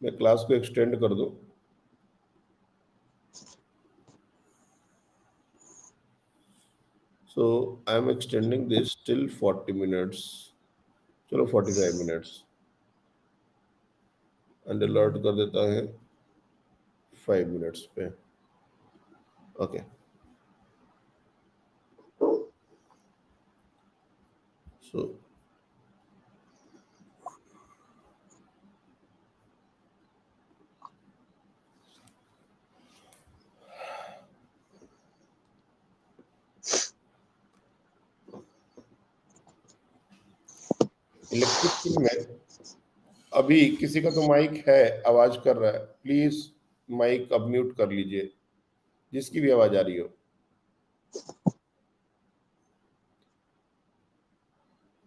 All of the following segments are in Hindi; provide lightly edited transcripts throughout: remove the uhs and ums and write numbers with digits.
मैं क्लास को एक्सटेंड कर दूं। So I am extending this till 40 minutes. चलो 45 minutes एंड अलर्ट कर देता है 5 मिनट्स पे। ओके सो इलेक्ट्रिक फील्ड में अभी किसी का तो माइक है, आवाज कर रहा है, प्लीज माइक अब म्यूट कर लीजिए, जिसकी भी आवाज आ रही हो।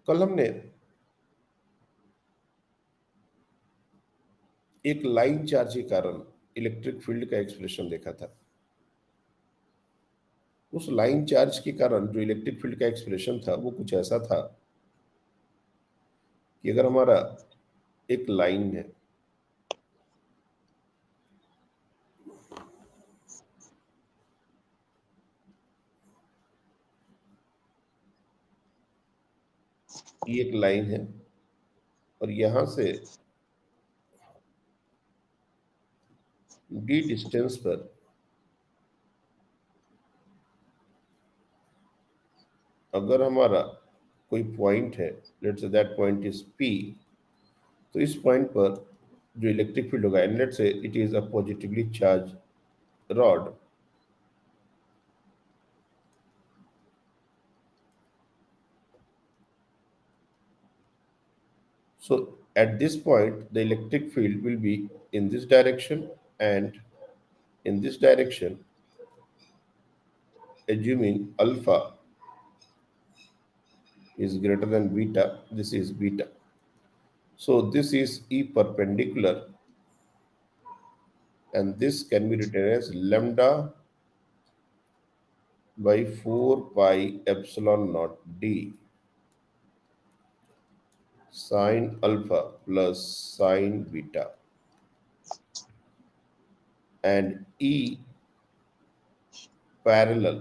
कल हमने एक लाइन चार्ज के कारण इलेक्ट्रिक फील्ड का एक्सप्रेशन देखा था। उस लाइन चार्ज के कारण जो इलेक्ट्रिक फील्ड का एक्सप्रेशन था वो कुछ ऐसा था कि अगर हमारा एक लाइन है, ये एक लाइन है और यहां से डी डिस्टेंस पर अगर हमारा कोई पॉइंट है, let's say that point is P, तो इस पॉइंट पर जो इलेक्ट्रिक फील्ड होगा, and let's say it is a positively charge rod, so at this point the electric field will be in this direction and in this direction, assuming alpha is greater than beta, this is beta, so this is E perpendicular and this can be written as lambda by 4 pi epsilon naught d sine alpha plus sine beta, and E parallel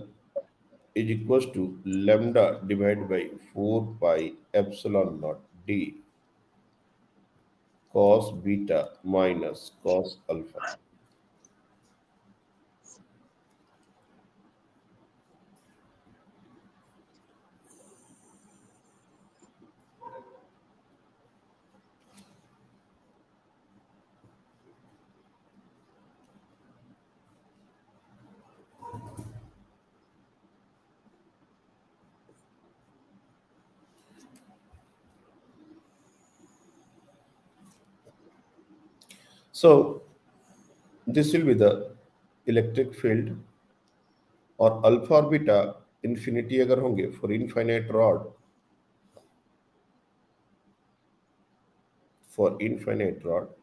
is equals to lambda divided by 4 pi epsilon naught d cos beta minus cos alpha. So this will be the electric field, और अल्फा और बीटा इंफिनिटी अगर होंगे for infinite rod, for infinite rod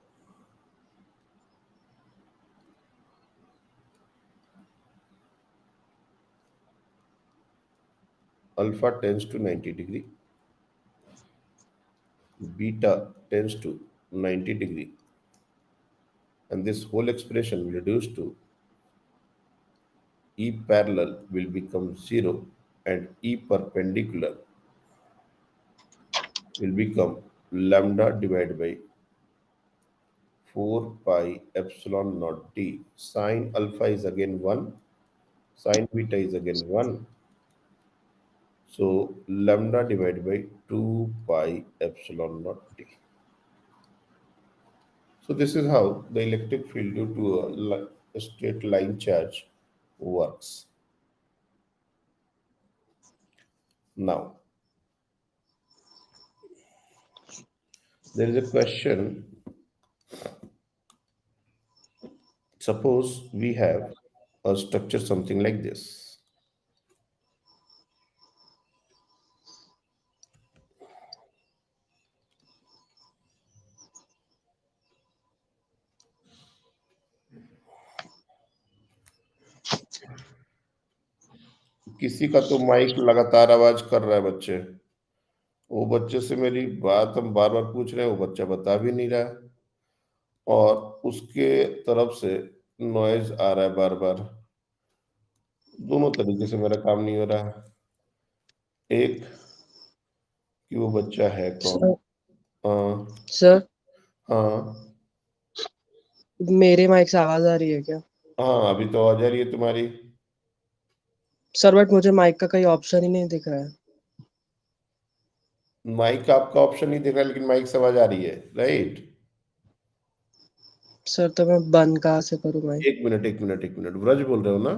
alpha tends to 90 degree, beta tends to 90 degree, and this whole expression will reduce to E parallel will become 0 and E perpendicular will become lambda divided by 4 pi epsilon naught d. Sine alpha is again 1, sine beta is again 1. So lambda divided by 2 pi epsilon naught d. So this is how the electric field due to a straight line charge works. Now, there is a question. Suppose we have a structure something like this. किसी का तो माइक लगातार आवाज कर रहा है बच्चे, वो बच्चे से मेरी बात हम बार बार पूछ रहे हैं, वो बच्चा बता भी नहीं रहा है। और उसके तरफ से नॉइज आ रहा है बार बार। दोनों तरीके से मेरा काम नहीं हो रहा है। एक कि वो बच्चा है कौन। सर हाँ। सर हाँ। मेरे माइक से आवाज आ रही है क्या? हाँ, अभी तो आवाज आ रही है तुम्हारी। सर बट मुझे माइक का कोई ऑप्शन ही नहीं दिख रहा है। माइक का आपका ऑप्शन नहीं दिख रहा है, लेकिन माइक से आवाज आ रही है, राइट। सर तो मैं बंद कहाँ से करूँ माइक? एक मिनट, एक मिनट, एक मिनट, ब्रज बोल रहे हो ना?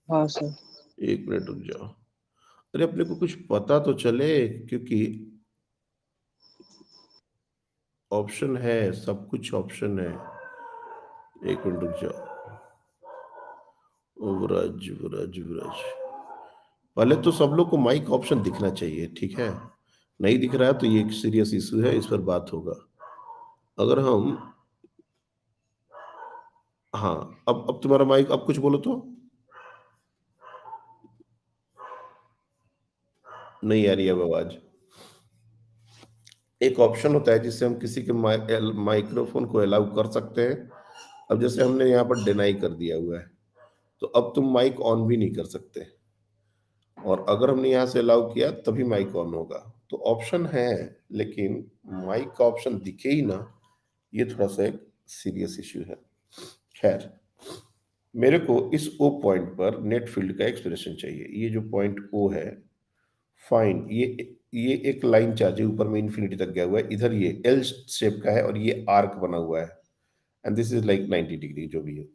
हाँ सर। एक मिनट रुक जाओ। अरे अपने को कुछ पता तो चले, क्योंकि ऑप्शन है, सब कुछ ऑप्शन है। एक मिनट रुक जाओ। ओ ब्रज, ब्रज, ब्रज। पहले तो सब लोग को माइक ऑप्शन दिखना चाहिए, ठीक है। नहीं दिख रहा है तो ये एक सीरियस इशू है, इस पर बात होगा। अगर हम, हाँ, अब तुम्हारा माइक, अब कुछ बोलो तो। नहीं आ रही है अब आवाज। एक ऑप्शन होता है जिससे हम किसी के माइक्रोफोन को अलाउ कर सकते हैं। अब जैसे हमने यहाँ पर डिनाई कर दिया हुआ है, तो अब तुम माइक ऑन भी नहीं कर सकते। और अगर हमने यहाँ से अलाउ किया तभी माइक ऑन होगा। तो ऑप्शन है, लेकिन माइक का ऑप्शन दिखे ही ना, ये थोड़ा सा एक सीरियस इश्यू है। खैर, मेरे को इस ओ पॉइंट पर नेट फील्ड का एक्सप्रेशन चाहिए। ये जो पॉइंट ओ है, फाइन, ये एक लाइन चार्ज है, ऊपर में इन्फिनिटी तक गया हुआ है, इधर ये एल शेप का है और ये आर्क बना हुआ है, and this is like 90 degree जो भी है।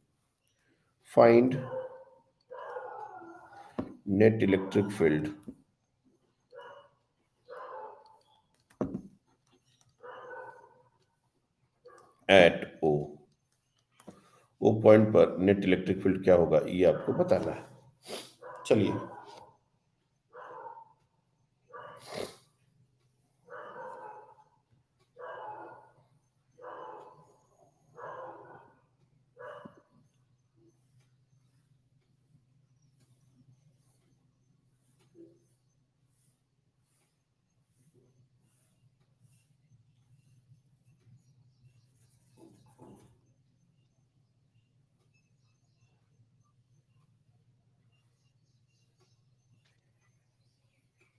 Find net electric field at O. O point पर नेट इलेक्ट्रिक फील्ड क्या होगा, ये आपको बताना है। चलिए।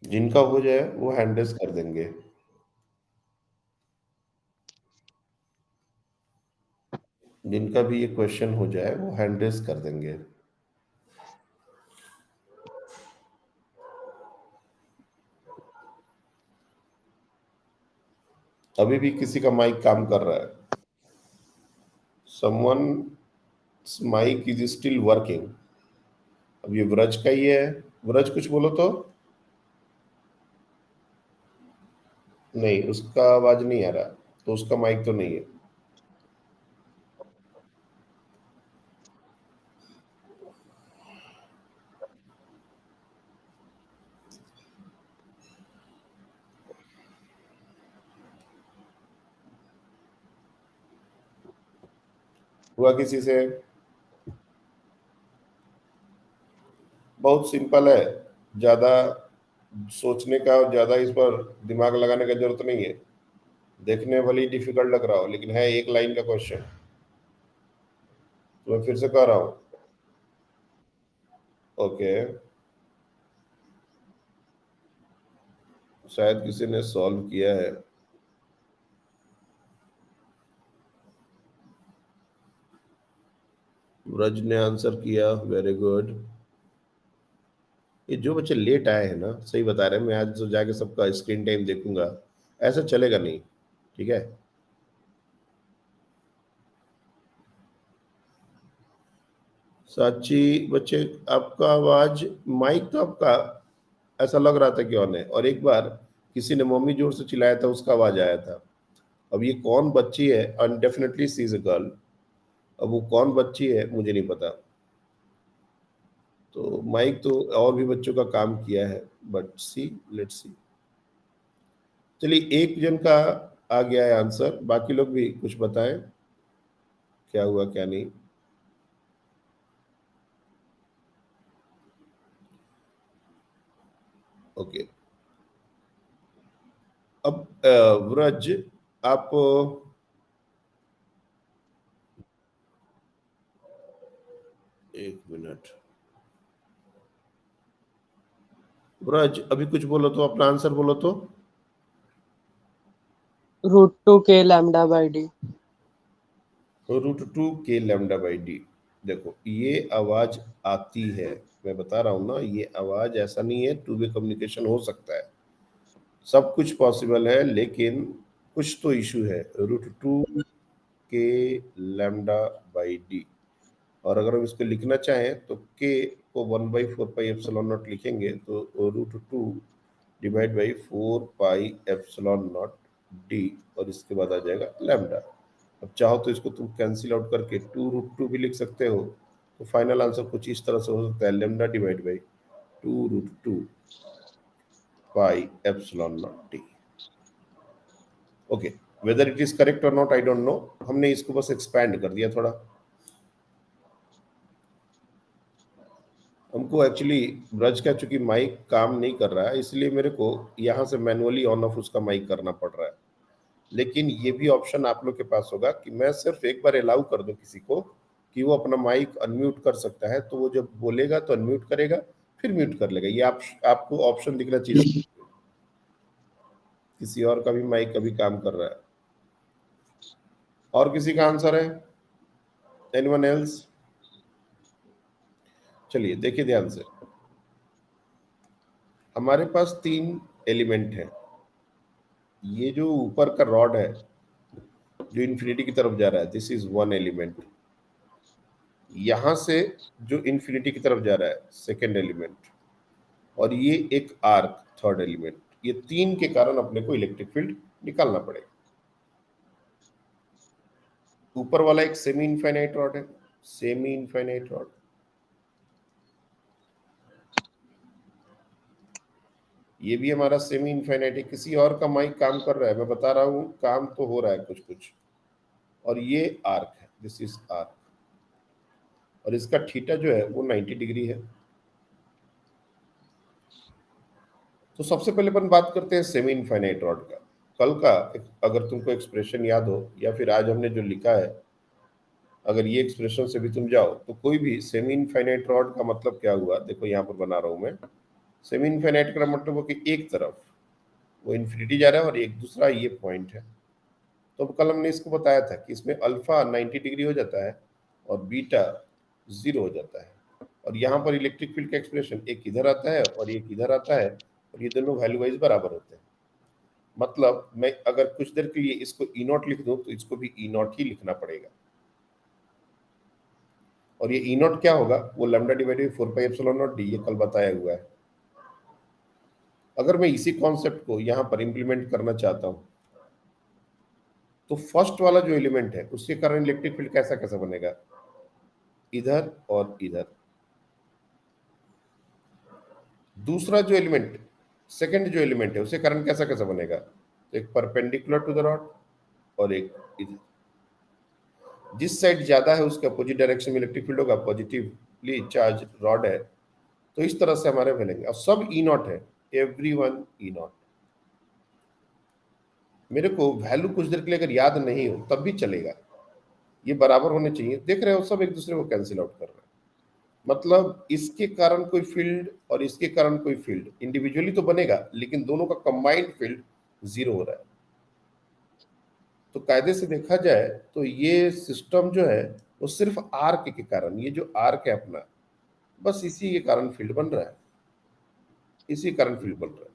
जिनका हो जाए वो हैंड रेस कर देंगे। जिनका भी ये क्वेश्चन हो जाए वो हैंड रेस कर देंगे। अभी भी किसी का माइक काम कर रहा है? Someone mic is still working. अब ये व्रज का ही है। व्रज कुछ बोलो तो। नहीं, उसका आवाज नहीं आ रहा, तो उसका माइक तो नहीं है। हुआ किसी से? बहुत सिंपल है। ज्यादा सोचने का और ज्यादा इस पर दिमाग लगाने का जरूरत नहीं है। देखने भले डिफिकल्ट लग रहा हो, लेकिन है एक लाइन का क्वेश्चन। तो मैं फिर से कह रहा हूँ। ओके। शायद किसी ने सॉल्व किया है। ब्रज ने आंसर किया, वेरी गुड। ये जो बच्चे लेट आए हैं ना, सही बता रहे हैं, मैं आज तो जाके सबका स्क्रीन टाइम देखूंगा। ऐसा चलेगा नहीं, ठीक है। साची बच्चे, आपका आवाज, माइक तो आपका ऐसा लग रहा था कि ऑन है, और एक बार किसी ने मम्मी जोर से चिल्लाया था, उसका आवाज आया था। अब ये कौन बच्ची है, अनडेफिनेटली सी इज अ गर्ल। अब वो कौन बच्ची है मुझे नहीं पता। तो माइक तो और भी बच्चों का काम किया है, बट सी, लेट्स सी। चलिए, एक जन का आ गया है आंसर, बाकी लोग भी कुछ बताएं क्या हुआ क्या नहीं। ओके। अब व्रज, आप एक मिनट, ब्रज अभी कुछ बोलो तो, अपना आंसर बोलो तो। √2 k lambda by D. √2 k lambda by D. देखो ये आवाज आती है, मैं बता रहा हूं ना, ये आवाज ऐसा नहीं है, टू वे कम्युनिकेशन हो सकता है, सब कुछ पॉसिबल है, लेकिन कुछ तो इशू है। √2 k लैम्डा बाई डी। और अगर हम इसको लिखना चाहें तो k को 1/4πε0 लिखेंगे, तो √2 डिवाइड बाई 4πε0 डी, और इसके बाद आ जाएगा लैम्डा। अब चाहो तो इसको तुम कैंसिल आउट करके 2√2 भी लिख सकते हो, तो फाइनल आंसर कुछ इस तरह से हो सकता है, lambda divide by 2√2 πε0 D. Okay, whether it is correct और नॉट आई डोंट नो, हमने इसको बस एक्सपैंड कर दिया थोड़ा। हमको एक्चुअली ब्रज का चूंकि माइक काम नहीं कर रहा है, इसलिए मेरे को यहाँ से मैनुअली ऑन ऑफ उसका माइक करना पड़ रहा है। लेकिन ये भी ऑप्शन आप लोग के पास होगा कि मैं सिर्फ एक बार अलाउ कर दूं किसी को कि वो अपना माइक अनम्यूट कर सकता है, तो वो जब बोलेगा तो अनम्यूट करेगा, फिर म्यूट कर लेगा। ये आपको ऑप्शन दिखना चाहिए। किसी और का भी माइक अभी काम कर रहा है। और किसी का आंसर है? Anyone else? चलिए देखिए ध्यान से, हमारे पास 3 एलिमेंट है। ये जो ऊपर का रॉड है जो इन्फिनिटी की तरफ जा रहा है, दिस इज 1 एलिमेंट। यहां से जो इन्फिनिटी की तरफ जा रहा है, सेकेंड एलिमेंट। और ये एक आर्क, थर्ड एलिमेंट। ये 3 के कारण अपने को इलेक्ट्रिक फील्ड निकालना पड़ेगा। ऊपर वाला एक सेमी इनफाइनाइट रॉड है, सेमी इनफाइनाइट रॉड। ये भी हमारा सेमी इनफाइनाइट है। किसी और का माइक काम कर रहा है, मैं बता रहा हूं, काम तो हो रहा है कुछ कुछ। और ये आर्क है, दिस इज आर्क। और इसका थीटा जो है वो 90 डिग्री है। तो सबसे पहले अपन बात करते हैं सेमी इनफाइनाइट रॉड का। कल का अगर तुमको एक्सप्रेशन याद हो, या फिर आज हमने जो लिखा है, अगर ये एक्सप्रेशन से भी तुम जाओ, तो कोई भी सेमी इनफाइनाइट रॉड का मतलब क्या हुआ, देखो यहाँ पर बना रहा हूं मैं। सेमी इनफाइनाइट का मतलब हो कि एक तरफ वो इन्फिनिटी जा रहा है और एक दूसरा ये पॉइंट है। तो कल हमने इसको बताया था कि इसमें अल्फा 90 डिग्री हो जाता है और बीटा 0 हो जाता है। और यहाँ पर इलेक्ट्रिक फील्ड का एक्सप्रेशन एक इधर आता है और एक इधर आता है, और ये दोनों वैल्यू वाइज बराबर होते हैं। मतलब मैं अगर कुछ देर के लिए इसको ई नॉट लिख दूं, तो इसको भी ई नॉट ही लिखना पड़ेगा। और ये ई नॉट क्या होगा, वो लैम्डा डिवाइड बाई 4πε0 डी, ये कल बताया हुआ है। अगर मैं इसी कॉन्सेप्ट को यहाँ पर इंप्लीमेंट करना चाहता हूँ, तो फर्स्ट वाला जो एलिमेंट है उसके कारण इलेक्ट्रिक फील्ड कैसा कैसा बनेगा, इधर और इधर। दूसरा जो एलिमेंट, सेकंड जो एलिमेंट है, उसके कारण कैसा कैसा बनेगा, तो एक परपेंडिकुलर टू द रॉड और एक इधर। जिस साइड ज्यादा है उसके अपोजिट डायरेक्शन में इलेक्ट्रिक फील्ड होगा, पॉजिटिवली चार्ज रॉड है, तो इस तरह से हमारे बनेंगे। और सब ई नॉट है, एवरी वन ई नॉट। मेरे को वैल्यू कुछ देर के लिए अगर याद नहीं हो तब भी चलेगा, ये बराबर होने चाहिए। देख रहे हो सब एक दूसरे को कैंसिल आउट कर रहे हैं। मतलब इसके कारण कोई फील्ड और इसके कारण कोई फील्ड इंडिविजुअली तो बनेगा, लेकिन दोनों का कंबाइंड फील्ड 0 हो रहा है। तो कायदे से देखा जाए तो ये सिस्टम जो है वो सिर्फ आर्क के कारण, ये जो आर्क है अपना, बस इसी के कारण फील्ड बन रहा है, इसी कारण फील्ड बन रहा है।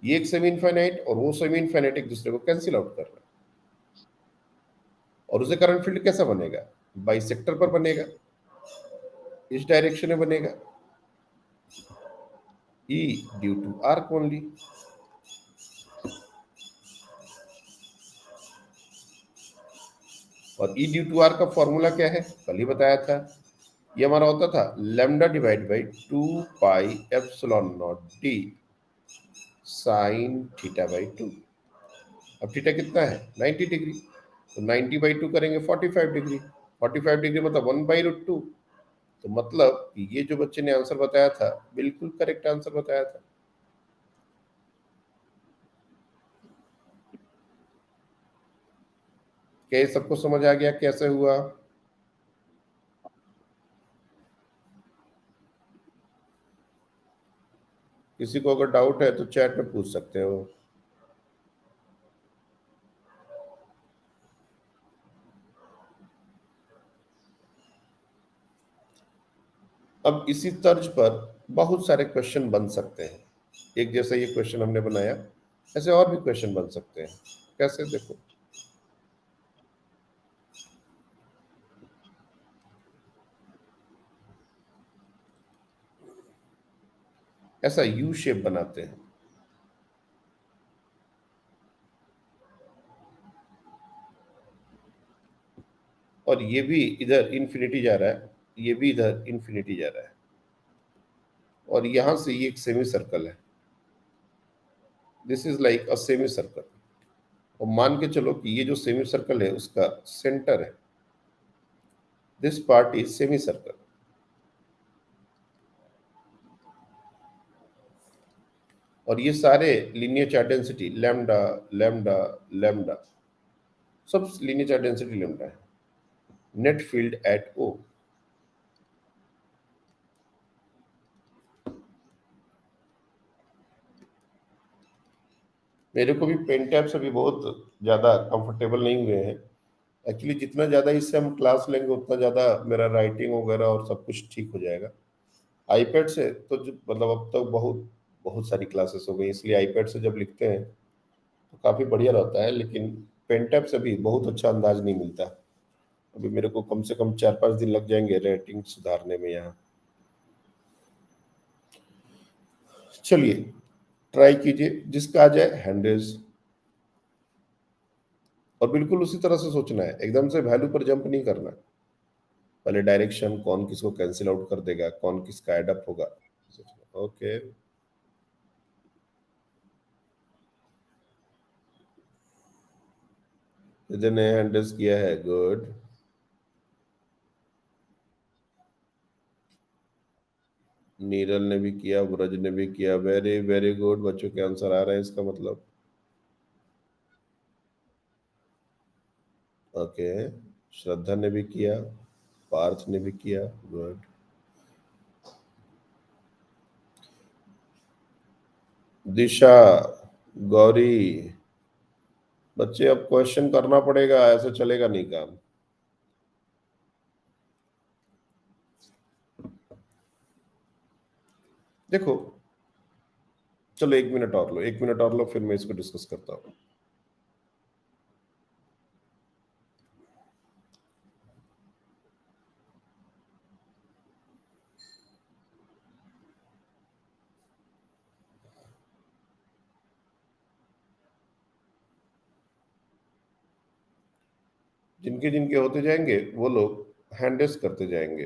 ये एक सेमी इनफाइनाइट और वो सेमी इनफाइनाइट एक दूसरे को कैंसिल आउट कर रहा है। और उसके कारण फील्ड कैसा बनेगा, बाइसेक्टर पर बनेगा, इस डायरेक्शन में बनेगा, ई ड्यू टू आर्क ओनली। और ई ड्यू टू आर का फॉर्मूला क्या है, कल ही बताया था। ये हमारा होता था lambda divide by 2πε0 D sine theta by 2। अब थीटा कितना है, 90 डिग्री, तो 90/2 करेंगे 45 डिग्री। 45 डिग्री मतलब 1/√2। तो मतलब ये जो बच्चे ने आंसर बताया था, बिल्कुल करेक्ट आंसर बताया था। क्या ये सबको समझ आ गया कैसे हुआ? किसी को अगर डाउट है तो चैट में पूछ सकते हो। अब इसी तर्ज पर बहुत सारे क्वेश्चन बन सकते हैं। एक जैसा ये क्वेश्चन हमने बनाया, ऐसे और भी क्वेश्चन बन सकते हैं। कैसे, देखो, ऐसा यू शेप बनाते हैं और ये भी इधर इन्फिनिटी जा रहा है, ये भी इधर इन्फिनिटी जा रहा है, और यहां से ये एक सेमी सर्कल है। This is like a semi circle. और मान के चलो कि ये जो सेमी सर्कल है उसका सेंटर है। This part is semi circle. और ये सारे linear chart density lambda, lambda, lambda, सब लीनियर चार्ट डेंसिटी लैम्डा है। नेट फील्ड एट ओ, मेरे को भी पेन टैब से भी बहुत ज़्यादा कंफर्टेबल नहीं हुए हैं। एक्चुअली जितना ज़्यादा इससे हम क्लास लेंगे उतना ज़्यादा मेरा राइटिंग वगैरह और सब कुछ ठीक हो जाएगा। आईपैड से तो मतलब अब तक बहुत बहुत सारी क्लासेस हो गई, इसलिए आईपैड से जब लिखते हैं तो काफ़ी बढ़िया रहता है, लेकिन पेन टैब से भी बहुत अच्छा अंदाज नहीं मिलता। अभी मेरे को कम से कम 4-5 दिन लग जाएंगे राइटिंग सुधारने में यहाँ। चलिए ट्राई कीजिए, जिसका आ जाए हैंडल्स। और बिल्कुल उसी तरह से सोचना है, एकदम से वैल्यू पर जंप नहीं करना। पहले डायरेक्शन, कौन किसको कैंसिल आउट कर देगा, कौन किसका एड अप होगा। ओके, ने हैंडल्स किया है, गुड। नीरल ने भी किया, ब्रज ने भी किया, वेरी वेरी गुड। बच्चों के आंसर आ रहे हैं, इसका मतलब। ओके, श्रद्धा ने भी किया, पार्थ ने भी किया, गुड। दिशा, गौरी, बच्चे अब क्वेश्चन करना पड़ेगा, ऐसे चलेगा नहीं काम। देखो, चलो 1 मिनट और लो, 1 मिनट और लो, फिर मैं इसको डिस्कस करता हूँ। जिनके जिनके होते जाएंगे वो लोग हैंडल्स करते जाएंगे।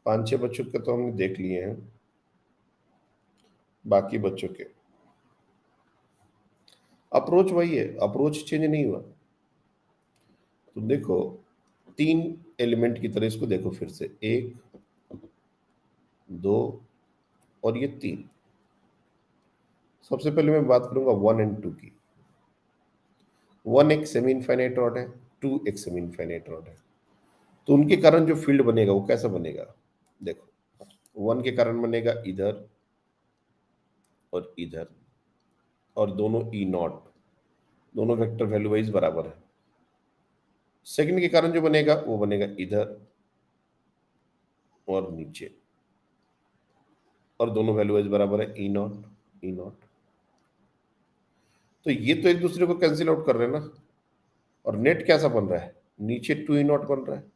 5-6 बच्चों के तो हमने देख लिए हैं, बाकी बच्चों के अप्रोच वही है, अप्रोच चेंज नहीं हुआ। तो देखो, 3 एलिमेंट की तरह इसको देखो फिर से, 1, 2 और ये 3। सबसे पहले मैं बात करूंगा 1 और 2 की। 1 एक सेमी इनफाइनाइट रॉड है, 2 एक सेमी इनफाइनाइट रॉड है। तो उनके कारण जो फील्ड बनेगा वो कैसा बनेगा, देखो। 1 के कारण बनेगा इधर और इधर, और दोनों ई नॉट, दोनों वेक्टर वैल्यू वाइज बराबर है। सेकंड के कारण जो बनेगा वो बनेगा इधर और नीचे, और दोनों वैल्यू वाइज बराबर है, ई नॉट, ई नॉट। तो ये तो एक दूसरे को कैंसिल आउट कर रहे हैं ना। और नेट कैसा बन रहा है, नीचे 2 ई नॉट बन रहा है।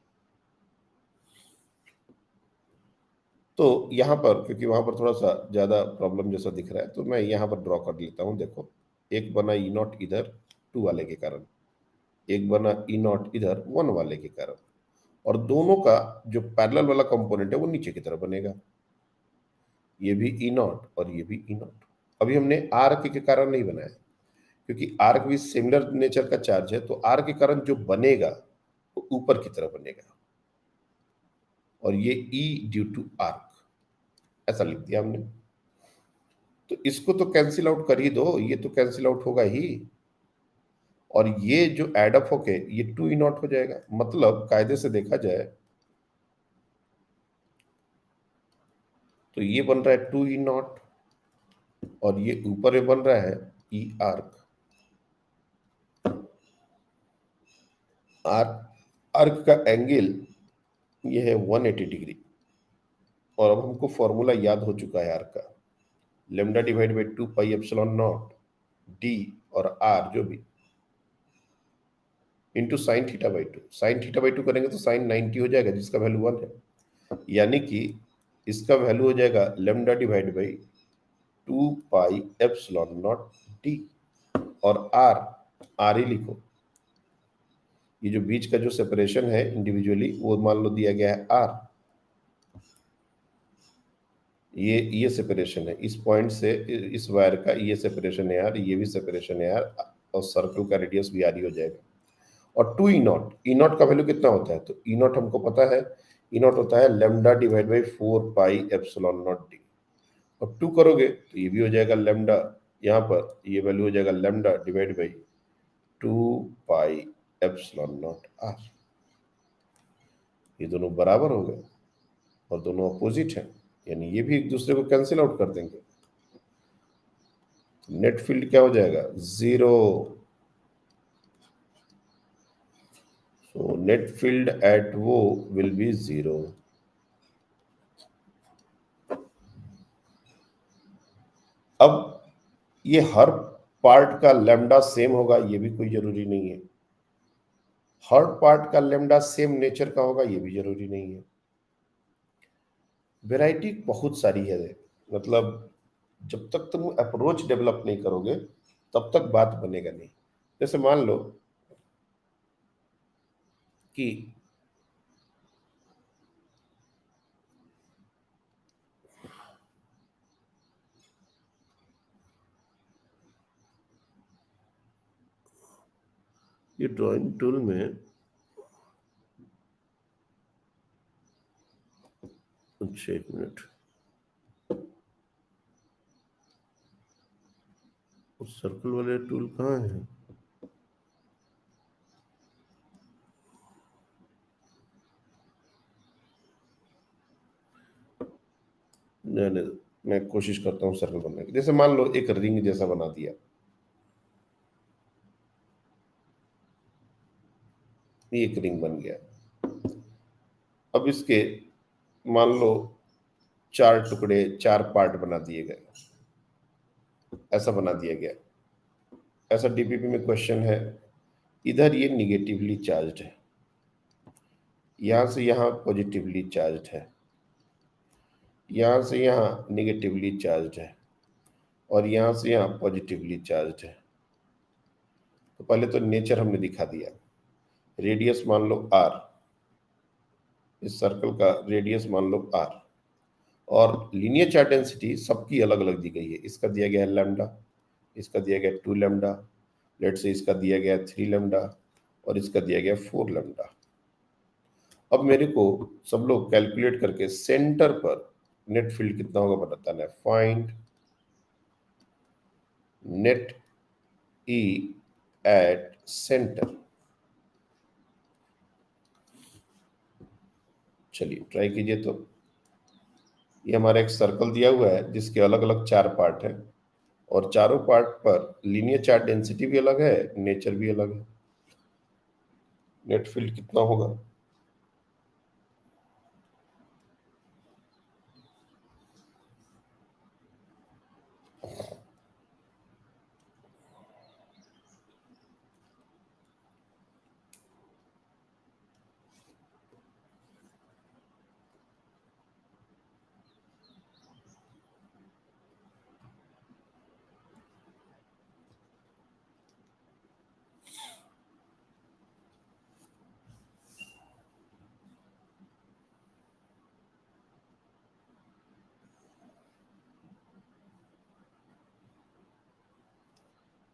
तो यहां पर, क्योंकि वहां पर थोड़ा सा ज्यादा प्रॉब्लम जैसा दिख रहा है, तो मैं यहां पर ड्रॉ कर लेता हूं। देखो, एक बना ई नॉट इधर 2 वाले के कारण, एक बना ई नॉट इधर 1 वाले के कारण, और दोनों का जो पैरेलल वाला कंपोनेंट है वो नीचे की तरफ बनेगा। ये भी ई नॉट और ये भी ई नॉट। अभी हमने आर्क के कारण नहीं बनाया, क्योंकि आर्क भी सिमिलर नेचर का चार्ज है, तो आर्क के कारण जो बनेगा वो ऊपर की तरफ बनेगा, और ये ई ड्यू टू आर्क, ऐसा लिख दिया हमने। तो इसको तो कैंसिल आउट कर ही दो, ये तो कैंसिल आउट होगा ही। और ये जो एडअप होके ये 2 ई नॉट हो जाएगा। मतलब कायदे से देखा जाए तो ये बन रहा है 2 ई नॉट, और ये ऊपर में बन रहा है ई आर्क। आर्क आर्क का एंगल ये है 180 डिग्री। और अब हमको फॉर्मूला याद हो चुका है आर्क का, lambda divide by 2 pi epsilon not D और आर जो भी into sine theta by two. Sign theta by two करेंगे तो साइन 90 हो जाएगा जिसका वैल्यू 1 है, यानी कि इसका वैल्यू हो जाएगा lambda divide by 2 pi epsilon not D. और आर, आर ही लिखो, ये जो बीच का जो सेपरेशन है इंडिविजुअली वो मान लो दिया गया है आर। ये सेपरेशन है इस पॉइंट से इस वायर का, ये सेपरेशन है यार, ये भी सेपरेशन है यार, और सर्कल का रेडियस भी आर ही हो जाएगा। और 2 ई नॉट, ई नॉट का वैल्यू कितना होता है, तो ई नॉट हमको पता है, ई नॉट होता है lambda divide by 4 pi epsilon not D. और 2 करोगे तो ये भी हो जाएगा लेमडा, यहाँ पर ये वैल्यू हो जाएगा lambda divide by 2 pi epsilon nought r. ये दोनों बराबर हो गए और दोनों अपोजिट हैं, यानी ये भी एक दूसरे को कैंसिल आउट कर देंगे। नेट फील्ड क्या हो जाएगा, 0। सो नेट फील्ड एट वो विल बी 0। अब ये हर पार्ट का लेमडा सेम होगा ये भी कोई जरूरी नहीं है, हर पार्ट का लेमडा सेम नेचर का होगा ये भी जरूरी नहीं है। वैरायटी बहुत सारी है, मतलब जब तक तुम अप्रोच डेवलप नहीं करोगे तब तक बात बनेगा नहीं। जैसे मान लो कि ये ड्राइंग टूल में, अच्छा एक मिनट, उस सर्कल वाले टूल कहाँ है, नहीं नहीं, मैं कोशिश करता हूँ सर्कल बनने की। जैसे मान लो एक रिंग जैसा बना दिया, ये एक रिंग बन गया। अब इसके मान लो 4 टुकड़े, 4 पार्ट बना दिए गए, ऐसा बना दिया गया। ऐसा डीपीपी में क्वेश्चन है, इधर ये निगेटिवली चार्ज्ड है, यहां से यहां पॉजिटिवली चार्ज्ड है, यहां से यहां निगेटिवली चार्ज्ड है, और यहां से यहां पॉजिटिवली चार्ज्ड है। तो पहले तो नेचर हमने दिखा दिया, रेडियस मान लो आर, इस सर्कल का रेडियस मान लो आर, और लीनियर चार्ज डेंसिटी सबकी अलग अलग दी गई है। इसका दिया गया है लैम्डा, इसका दिया गया 2 लैम्डा, लेट से इसका दिया गया 3 लैम्डा, और इसका दिया गया 4 लैम्डा। अब मेरे को सब लोग कैलकुलेट करके सेंटर पर नेट फील्ड कितना होगा बताना है। Find net E at centre. चलिए ट्राई कीजिए। तो ये हमारा एक सर्कल दिया हुआ है जिसके अलग अलग 4 पार्ट है, और चारों पार्ट पर लीनियर चार्ज डेंसिटी भी अलग है, नेचर भी अलग है। नेट फील्ड कितना होगा,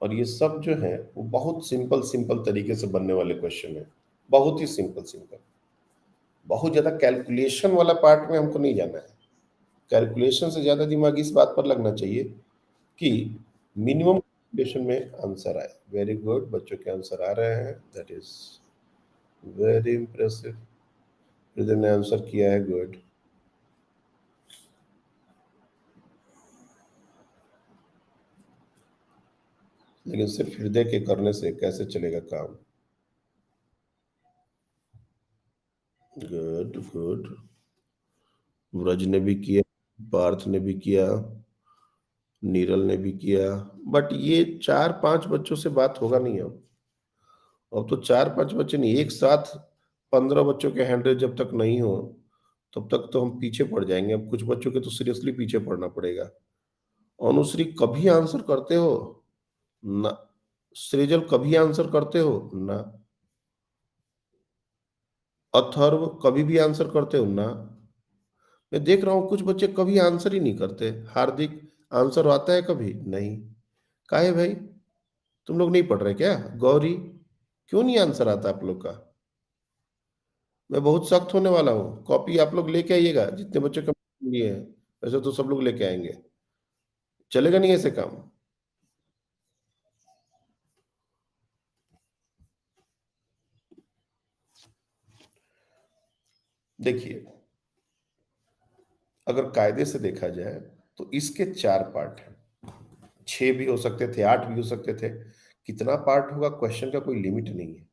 और ये सब जो है वो बहुत सिंपल सिंपल तरीके से बनने वाले क्वेश्चन है, बहुत ही सिंपल सिंपल। बहुत ज्यादा कैलकुलेशन वाला पार्ट में हमको नहीं जाना है, कैलकुलेशन से ज्यादा दिमाग इस बात पर लगना चाहिए कि मिनिमम कैलकुलेशन में आंसर आए। वेरी गुड, बच्चों के आंसर आ रहे हैं, दैट इज वेरी इंप्रेसिव। ने आंसर किया है, गुड। लेकिन सिर्फ हृदय के करने से कैसे चलेगा काम? Good good. व्रज ने भी किया, पार्थ ने भी किया, नीरल ने भी किया, बट ये 4-5 बच्चों से बात होगा नहीं अब तो 4-5 बच्चे नहीं, एक साथ 15 बच्चों के हैंड रेज़ जब तक नहीं हो, तब तक तो हम पीछे पड़ जाएँगे। अब कुछ बच्चों के तो सीरियसली पीछे पड़ना पड़ेगा। अनुश्री कभी आंसर करते हो? ना। सृजल कभी आंसर करते हो? ना। अथर्व कभी भी आंसर करते हो? ना। मैं देख रहा हूँ कुछ बच्चे कभी आंसर ही नहीं करते। हार्दिक आंसर आता है कभी? नहीं। काहे भाई? तुम लोग नहीं पढ़ रहे क्या? गौरी क्यों नहीं आंसर आता आप लोग का? मैं बहुत सख्त होने वाला हूँ। कॉपी आप लोग लेके आइएगा जितने बच्चे कम लिए हैं। वैसे तो सब लोग लेके आएंगे। चलेगा नहीं ऐसे काम। देखिए, अगर कायदे से देखा जाए तो इसके 4 पार्ट हैं। 6 भी हो सकते थे, 8 भी हो सकते थे। कितना पार्ट होगा क्वेश्चन का कोई लिमिट नहीं है।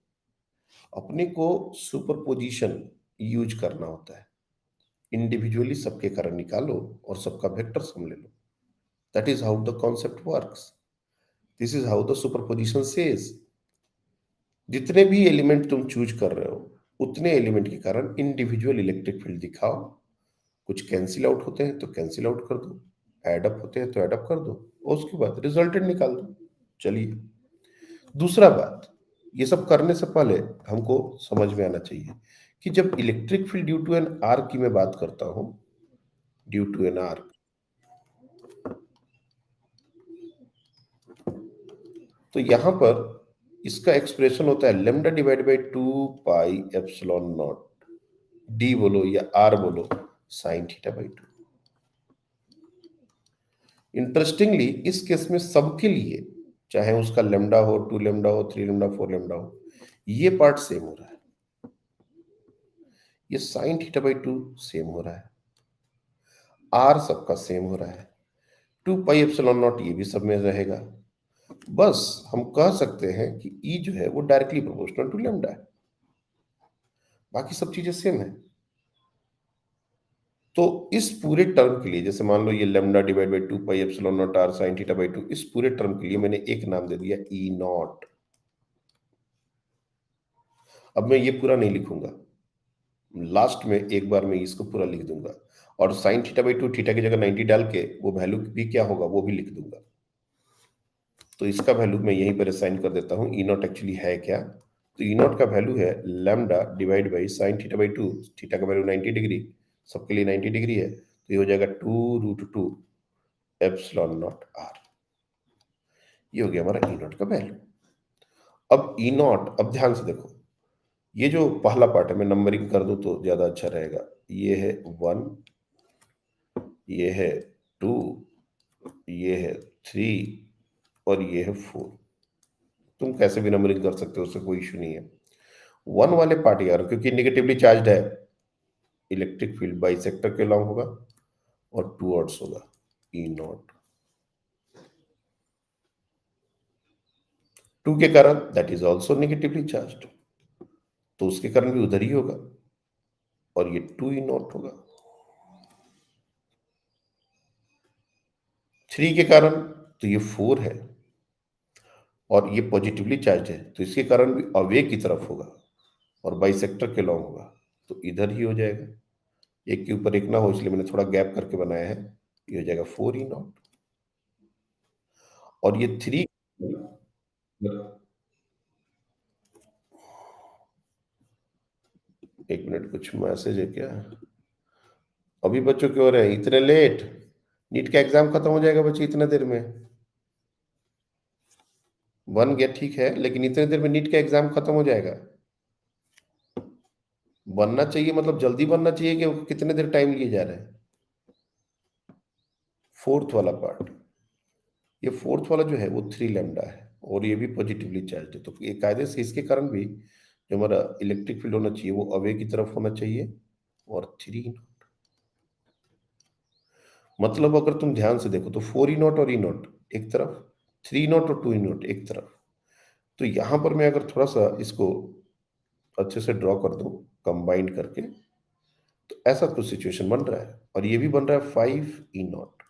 अपने को सुपरपोजिशन यूज करना होता है। इंडिविजुअली सबके कारण निकालो और सबका वेक्टर सम ले लो। That is how the concept works. This is how the superposition says. जितने भी एलिमेंट तुम चूज कर रहे हो उतने एलिमेंट के कारण इंडिविजुअल इलेक्ट्रिक फील्ड दिखाओ। कुछ कैंसिल आउट होते हैं तो कैंसिल आउट कर दो, एड अप होते हैं तो एड अप कर दो, और उसके बाद रिजल्टेंट निकाल दो। चलिए, दूसरा बात, ये सब करने से पहले हमको समझ में आना चाहिए कि जब electric field due to an arc की मैं बात करता हूं, ड्यू टू एन आर्क, तो यहां पर इसका एक्सप्रेशन होता है lambda divide by 2 pi epsilon not, D बोलो या आर बोलो, साइन थीटा बाई 2। इंटरेस्टिंगली इस केस में सबके लिए, चाहे उसका लेमडा हो, 2 लेमडा हो, 3 लेमडा, 4 लेमडा हो, ये पार्ट सेम हो रहा है। ये साइन थीटा बाई 2 सेम हो रहा है। आर सबका सेम हो रहा है। 2 पाई एप्सिलॉन नॉट ये भी सब में रहेगा। बस हम कह सकते हैं कि ई जो है वो डायरेक्टली प्रोपोर्शनल टू लेमडा है। बाकी सब चीजें सेम है। तो इस पूरे टर्म के लिए, जैसे मान लो ये lambda divide by 2 pi epsilon nought r sine theta by 2, इस पूरे टर्म के लिए मैंने एक नाम दे दिया ई नॉट। अब मैं ये पूरा नहीं लिखूंगा, लास्ट में एक बार मैं इसको पूरा लिख दूंगा, और साइन थीटा बाई 2 थीटा की जगह 90 डाल के वो वैल्यू भी क्या होगा वो भी लिख दूंगा। तो इसका वैल्यू मैं यहीं पर असाइन कर देता हूं। ई नॉट एक्चुअली है क्या? तो ई नॉट का वैल्यू है lambda divide by sine theta by 2। Theta का वैल्यू 90 डिग्री, सबके लिए 90 डिग्री है, तो ये हो जाएगा 2√2 एप्सिलॉन नॉट आर। ये हो गया हमारा ई नॉट का वैल्यू। अब ई नॉट, अब ध्यान से देखो, ये जो पहला पार्ट है मैं नंबरिंग कर दूं तो ज्यादा अच्छा रहेगा। ये है 1, ये है 2, ये है 3, और ये है 4। तुम कैसे भी नंबरिंग कर सकते हो, उससे कोई इशू नहीं है। 1 वाले पार्ट यार, क्योंकि निगेटिवली चार्ज है, इलेक्ट्रिक फील्ड बाइसेक्टर के लॉन्ग होगा और टूवर्ड्स होगा ई नॉट। 2 के कारण that is also negatively charge, तो उसके कारण भी उधर ही होगा, और ये 2 ई नॉट होगा। 3 के कारण तो ये 4 है, और ये पॉजिटिवली चार्ज है, तो इसके कारण भी अवे की तरफ होगा और बाइसेक्टर के लॉन्ग होगा, तो इधर ही हो जाएगा। एक के ऊपर एक ना हो इसलिए मैंने थोड़ा गैप करके बनाया है। ये हो जाएगा 4 ई नॉट, और ये 3। एक मिनट, कुछ मैसेज है क्या? अभी बच्चों क्यों रहे हैं इतने लेट? नीट का एग्जाम खत्म हो जाएगा बच्चे इतने देर में। बन गया ठीक है, लेकिन इतने देर में नीट का एग्जाम खत्म हो जाएगा। बनना चाहिए मतलब जल्दी बनना चाहिए कि कितने देर टाइम लिए जा रहे हैं? फोर्थ वाला पार्ट, ये फोर्थ वाला जो है वो 3 लैम्डा है, और ये भी पॉजिटिवली चार्ज है, तो ये कायदे से इसके कारण भी जो हमारा इलेक्ट्रिक फील्ड होना चाहिए वो अवे की तरफ होना चाहिए, और 3 नॉट। मतलब अगर तुम ध्यान से देखो तो 4 ई नॉट और ई नॉट एक तरफ, 3 नॉट और 2 नॉट एक तरफ। तो यहाँ पर मैं अगर थोड़ा सा इसको अच्छे से ड्रॉ कर दूं कंबाइन करके, तो ऐसा कुछ सिचुएशन बन रहा है, और ये भी बन रहा है 5 ई नॉट,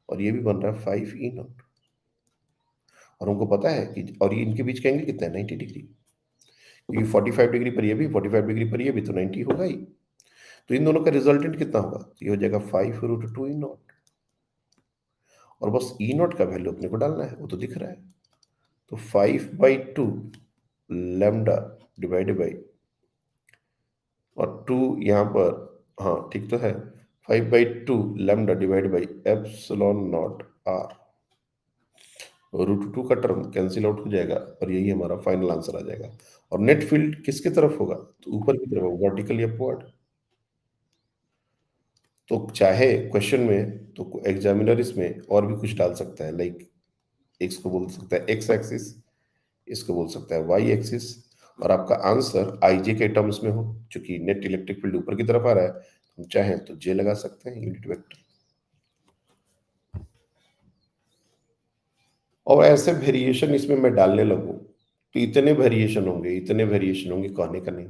और ये भी बन रहा है 5 ई नॉट। और हमको पता है कि, और ये इनके बीच का एंगल कितना है, 90 डिग्री, क्योंकि 45 डिग्री पर ये भी, 45 डिग्री पर ये भी, तो 90 होगा ही। तो इन दोनों का रिजल्टेंट कितना होगा, तो ये हो जाएगा 5 रूट 2 ई नॉट। और बस ई नॉट का वैल्यू अपने को डालना है, वो तो दिख रहा है। तो 5/2 लैम्डा डिवाइडेड बाई, और 2 यहाँ पर, हाँ ठीक तो है, 5/2 lambda divide by epsilon nought r. √2 का टर्म कैंसिल आउट हो जाएगा, और यही हमारा फाइनल आंसर आ जाएगा। और नेट फील्ड किसके तरफ होगा, तो ऊपर की तरफ, वर्टिकली अपवर्ड। तो चाहे क्वेश्चन में, तो एग्जामिनर इसमें और भी कुछ डाल सकता है, लाइक इसको बोल सकता है एक्स एक्सिस, इसको बोल सकता है वाई एक्सिस, और आपका आंसर आई जे के टर्म्स में हो। चूंकि नेट इलेक्ट्रिक फील्ड ऊपर की तरफ आ रहा है, हम चाहें तो जे लगा सकते हैं, यूनिट वेक्टर। और ऐसे वेरिएशन इसमें मैं डालने लगूं, तो इतने वेरिएशन होंगे, इतने वेरिएशन होंगे, कहने का नहीं।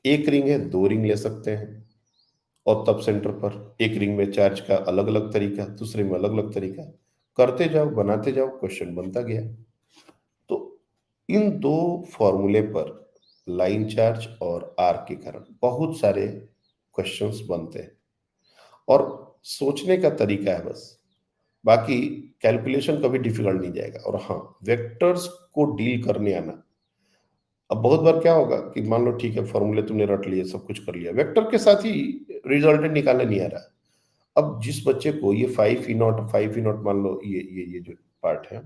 एक रिंग है, 2 रिंग ले सकते हैं, और तब सेंटर पर एक रिंग में चार्ज का अलग अलग तरीका, दूसरे में अलग अलग तरीका, करते जाओ, बनाते जाओ, क्वेश्चन बनता गया। तो इन दो फॉर्मूले पर, लाइन चार्ज और आर के कारण बहुत सारे क्वेश्चंस बनते हैं, और सोचने का तरीका है बस। बाकी कैलकुलेशन कभी डिफिकल्ट नहीं जाएगा। और हाँ, वेक्टर्स को डील करने आना। अब बहुत बार क्या होगा कि मान लो ठीक है, फॉर्मूले तुमने रट लिए, सब कुछ कर लिया, वेक्टर के साथ ही रिजल्टेंट निकालने नहीं आ रहा। अब जिस बच्चे को ये 5 ई नॉट मान लो, ये जो पार्ट है,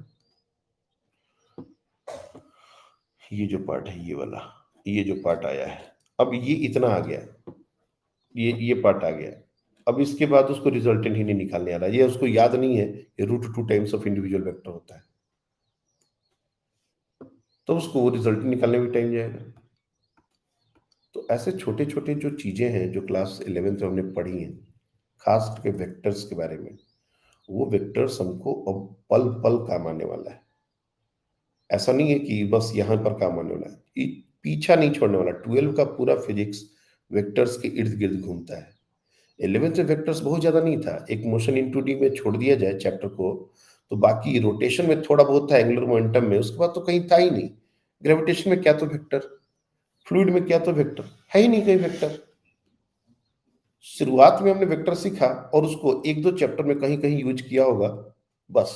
ये जो पार्ट है, ये वाला, ये जो पार्ट आया है, अब ये इतना आ गया, ये पार्ट आ गया। अब इसके बाद उसको रिजल्टेंट ही नहीं निकालने आ रहा, ये उसको याद नहीं है ये √2 टाइम्स ऑफ इंडिविजुअल वेक्टर होता है, तो उसको रिजल्ट निकालने में टाइम जाएगा। तो ऐसे छोटे छोटे जो चीजें हैं, जो क्लास 11th में हमने पढ़ी हैं, खास करके वेक्टर्स के बारे में, वो वेक्टर्स हमको अब पल पल काम आने वाला है। ऐसा नहीं है कि बस यहाँ पर काम आने वाला है, पीछा नहीं छोड़ने वाला। 12 का पूरा फिजिक्स वेक्टर्स के इर्द गिर्द घूमता है। 11th में वेक्टर्स बहुत ज्यादा नहीं था, एक मोशन इन 2D में छोड़ दिया जाए चैप्टर को, तो बाकी रोटेशन में थोड़ा बहुत था, एंगुलर मोमेंटम में, उसके बाद तो कहीं था ही नहीं। ग्रेविटेशन में क्या तो वेक्टर, फ्लूइड में क्या तो वेक्टर, है ही नहीं कहीं वेक्टर। शुरुआत में हमने वेक्टर सीखा, और उसको एक दो चैप्टर में कहीं कहीं यूज किया होगा, बस।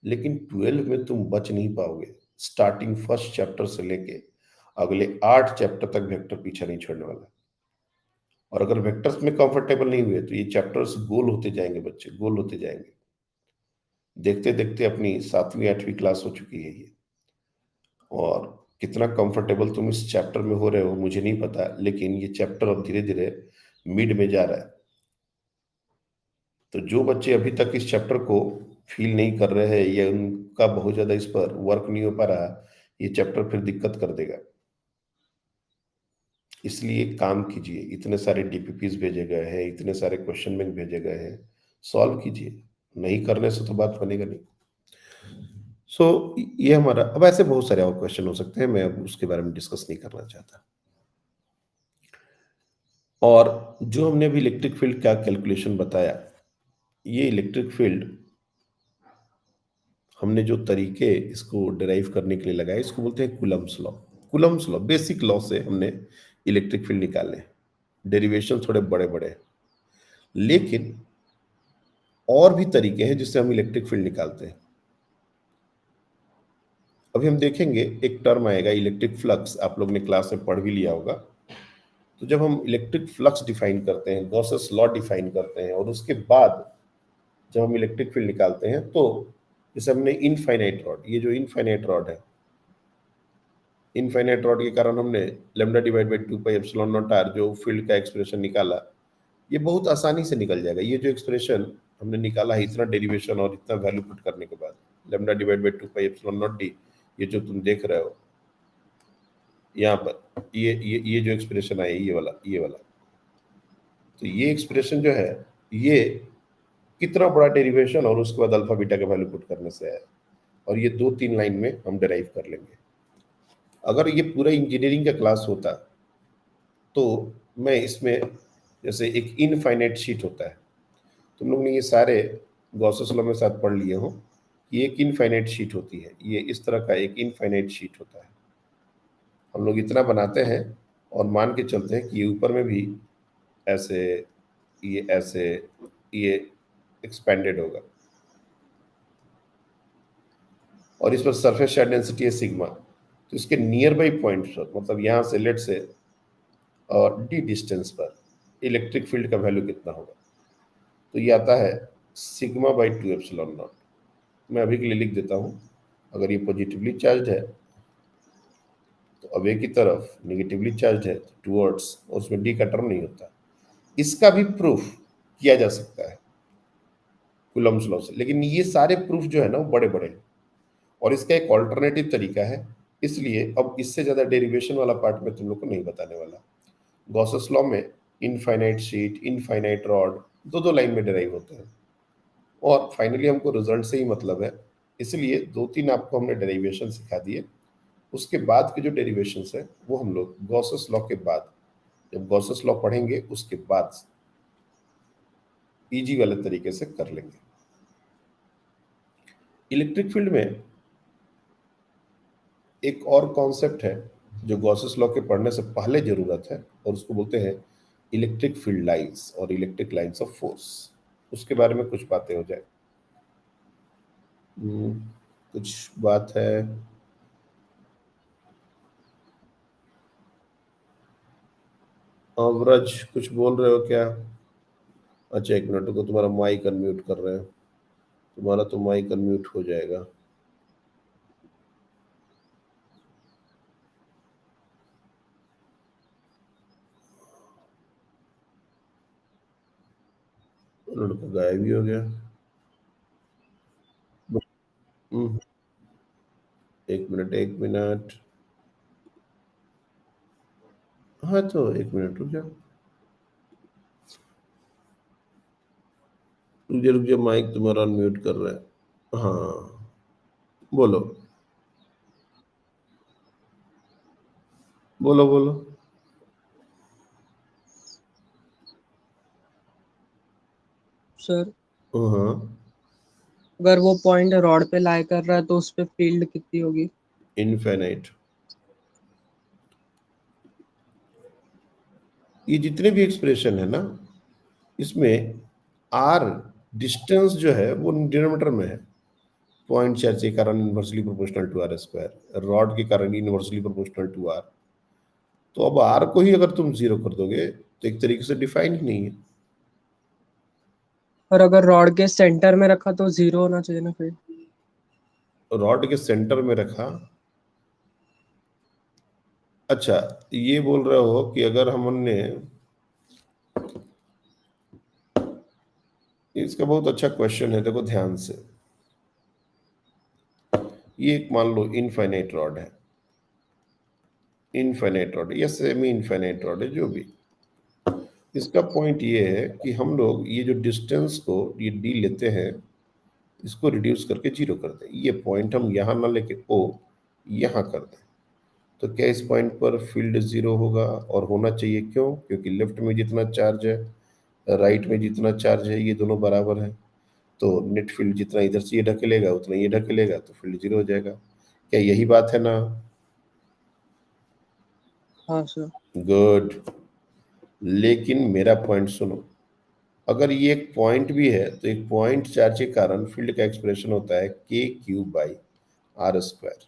लेकिन 12 में तुम बच नहीं पाओगे। स्टार्टिंग फर्स्ट चैप्टर से लेके अगले 8 चैप्टर तक वेक्टर पीछा नहीं छोड़ने वाला। और अगर वेक्टर्स में कंफर्टेबल नहीं हुए, तो ये चैप्टर्स गोल होते जाएंगे, बच्चे गोल होते जाएंगे। देखते देखते अपनी 7वीं 8वीं क्लास हो चुकी है ये। और कितना कंफर्टेबल तुम इस चैप्टर में हो रहे हो मुझे नहीं पता, लेकिन ये चैप्टर अब धीरे धीरे मिड में जा रहा है। तो जो बच्चे अभी तक इस चैप्टर को फील नहीं कर रहे हैं, या उनका बहुत ज्यादा इस पर वर्क नहीं हो पा रहा, ये चैप्टर फिर दिक्कत कर देगा। इसलिए काम कीजिए, इतने सारे डीपीपीस भेजे गए हैं, इतने सारे क्वेश्चन बैंक भेजे गए हैं, सॉल्व कीजिए। नहीं करने से तो बात बनेगा नहीं। सो ये हमारा, अब ऐसे बहुत सारे और क्वेश्चन हो सकते हैं, मैं अब उसके बारे में डिस्कस नहीं करना चाहता। और जो हमने अभी इलेक्ट्रिक फील्ड का कैलकुलेशन बताया, ये इलेक्ट्रिक फील्ड हमने जो तरीके इसको डिराइव करने के लिए लगाए, इसको बोलते हैं Coulomb's law. Coulomb's law, basic law से हमने इलेक्ट्रिक फील्ड निकाले। डेरिवेशन थोड़े बड़े बड़े हैं, लेकिन और भी तरीके हैं जिससे हम इलेक्ट्रिक फील्ड निकालते हैं। अभी हम देखेंगे, एक टर्म आएगा इलेक्ट्रिक फ्लक्स, आप लोग ने क्लास में पढ़ भी लिया होगा। तो जब हम इलेक्ट्रिक फ्लक्स डिफाइन करते हैं, गॉसेस लॉ डिफाइन करते हैं, और उसके बाद जब हम इलेक्ट्रिक फील्ड निकालते हैं, तो जैसे हमने इनफाइनाइट रॉड, ये जो इनफाइनाइट रॉड है, इनफाइनाइट रॉड के कारण हमने lambda divide by 2 pi epsilon nought r जो फील्ड का एक्सप्रेशन निकाला, ये बहुत आसानी से निकल जाएगा। ये जो एक्सप्रेशन हमने निकाला है, इतना डेरिवेशन और इतना वैल्यू पुट करने के बाद, lambda divide by 2 pi epsilon not D, ये जो तुम देख रहे हो यहाँ पर, ये जो एक्सप्रेशन आया, ये वाला, तो ये एक्सप्रेशन जो है, ये कितना बड़ा डेरिवेशन और उसके बाद अल्फा बीटा का वैल्यू पुट करने से आया। और ये 2-3 लाइन में हम डिराइव कर लेंगे। अगर ये पूरा इंजीनियरिंग का क्लास होता तो मैं इसमें, जैसे एक इनफाइनाइट शीट होता है, तुम लोग ने ये सारे गॉसेस लॉ में साथ पढ़ लिए हो, ये एक इनफाइनाइट शीट होती है, ये इस तरह का एक इनफाइनाइट शीट होता है। हम लोग इतना बनाते हैं और मान के चलते हैं कि ये ऊपर में भी ऐसे, ये ऐसे, ये एक्सपेंडेड होगा और इस पर सरफेस शेयर डेंसिटी है सिग्मा। तो इसके नियर बाई पॉइंट्स पर, मतलब यहाँ से लेट से और डी डिस्टेंस पर इलेक्ट्रिक फील्ड का वैल्यू कितना होगा। तो ये आता है सिग्मा बाई 2 एप्सिलॉन नॉट। मैं अभी के लिए लिख देता हूँ। अगर ये पॉजिटिवली चार्ज है तो अवे की तरफ नेगेटिवली चार्ज है तो टुवर्ड्स, और उसमें डी का टर्म नहीं होता। इसका भी प्रूफ किया जा सकता है कूलम्ब्स लॉ से, लेकिन ये सारे प्रूफ जो है ना वो बड़े बड़े हैं और इसका एक ऑल्टरनेटिव तरीका है। इसलिए अब इससे ज्यादा डेरिवेशन वाला पार्ट में तुम लोग को नहीं बताने वाला। गॉसेस लॉ में इनफाइनाइट शीट, इनफाइनाइट रॉड, दो दो लाइन में डिराइव होते हैं और फाइनली हमको रिजल्ट से ही मतलब है। इसलिए 2-3 आपको हमने डेरिवेशन सिखा दिए। उसके बाद के जो डेरिवेशन है वो हम लोग गॉसेस लॉ के बाद, जब गॉसेस लॉ पढ़ेंगे उसके बाद इजी वाले तरीके से कर लेंगे। इलेक्ट्रिक फील्ड में एक और कॉन्सेप्ट है जो गॉसेस लॉ के पढ़ने से पहले जरूरत है, और उसको बोलते हैं इलेक्ट्रिक फील्ड लाइंस और इलेक्ट्रिक लाइंस ऑफ फोर्स। उसके बारे में कुछ बातें हो जाए। हम्म, कुछ बात है? अवरज कुछ बोल रहे हो क्या? अच्छा एक मिनट को, तुम्हारा माइक अनम्यूट कर रहे हैं। तुम्हारा तो माइक अनम्यूट हो जाएगा। लड़का गायब ही हो गया। हम्म, एक मिनट एक मिनट। हाँ तो एक मिनट रुक जाओ। रुक जा, माइक तुम्हारा अनम्यूट कर रहा है। हाँ बोलो, बोलो बोलो। सर हाँ, अगर वो पॉइंट रॉड पे लाई कर रहा है तो उस पे फील्ड कितनी होगी? इनफाइनाइट। ये जितने भी एक्सप्रेशन है ना, इसमें आर डिस्टेंस जो है वो डिनोमिनेटर में है। पॉइंट चार्ज के कारण inversely proportional to r square, rod के कारण इनवर्सली प्रोपोर्शनल टू आर। तो अब आर को ही अगर तुम जीरो कर दोगे तो एक तरीके से डिफाइन ही नहीं है। और अगर रॉड के सेंटर में रखा तो जीरो होना चाहिए ना फिर? रॉड के सेंटर में रखा, अच्छा ये बोल रहे हो कि अगर हमने, इसका बहुत अच्छा क्वेश्चन है, देखो ध्यान से। ये एक मान लो इनफाइनाइट रॉड है, इनफाइनाइट रॉड या सेमी इनफाइनाइट रॉड है, जो भी। इसका पॉइंट ये है कि हम लोग ये जो डिस्टेंस को ये डी लेते हैं, इसको रिड्यूस करके जीरो कर दें। ये पॉइंट हम यहाँ ना लेके ओ यहाँ कर दें, तो क्या इस पॉइंट पर फील्ड जीरो होगा? और होना चाहिए, क्यों? क्योंकि लेफ्ट में जितना चार्ज है, राइट में जितना चार्ज है, ये दोनों बराबर है। तो नेट फील्ड जितना इधर से ये ढकेलेगा उतना ये ढकेलेगा, तो फील्ड जीरो हो जाएगा। क्या यही बात है ना? हाँ सर। गुड। लेकिन मेरा पॉइंट सुनो। अगर ये एक पॉइंट भी है तो एक पॉइंट चार्ज के कारण फील्ड का एक्सप्रेशन होता है के क्यू बाई आर स्क्वायर।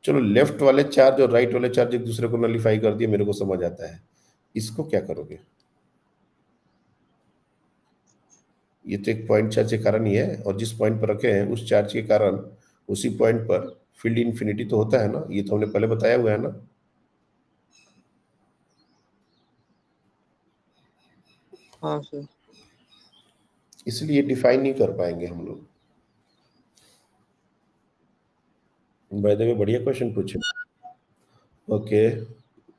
चलो लेफ्ट वाले चार्ज और राइट वाले चार्ज एक दूसरे को नलीफाई कर दिए, मेरे को समझ आता है। इसको क्या करोगे? ये तो एक पॉइंट चार्ज के कारण ही है, और जिस पॉइंट पर रखे हैं उस चार्ज के कारण उसी पॉइंट पर फील्ड इन्फिनिटी तो होता है ना, ये तो हमने पहले बताया हुआ है ना। हाँ सर। इसलिए डिफाइन नहीं कर पाएंगे हम लोग। बाय द वे बढ़िया क्वेश्चन पूछे। ओके,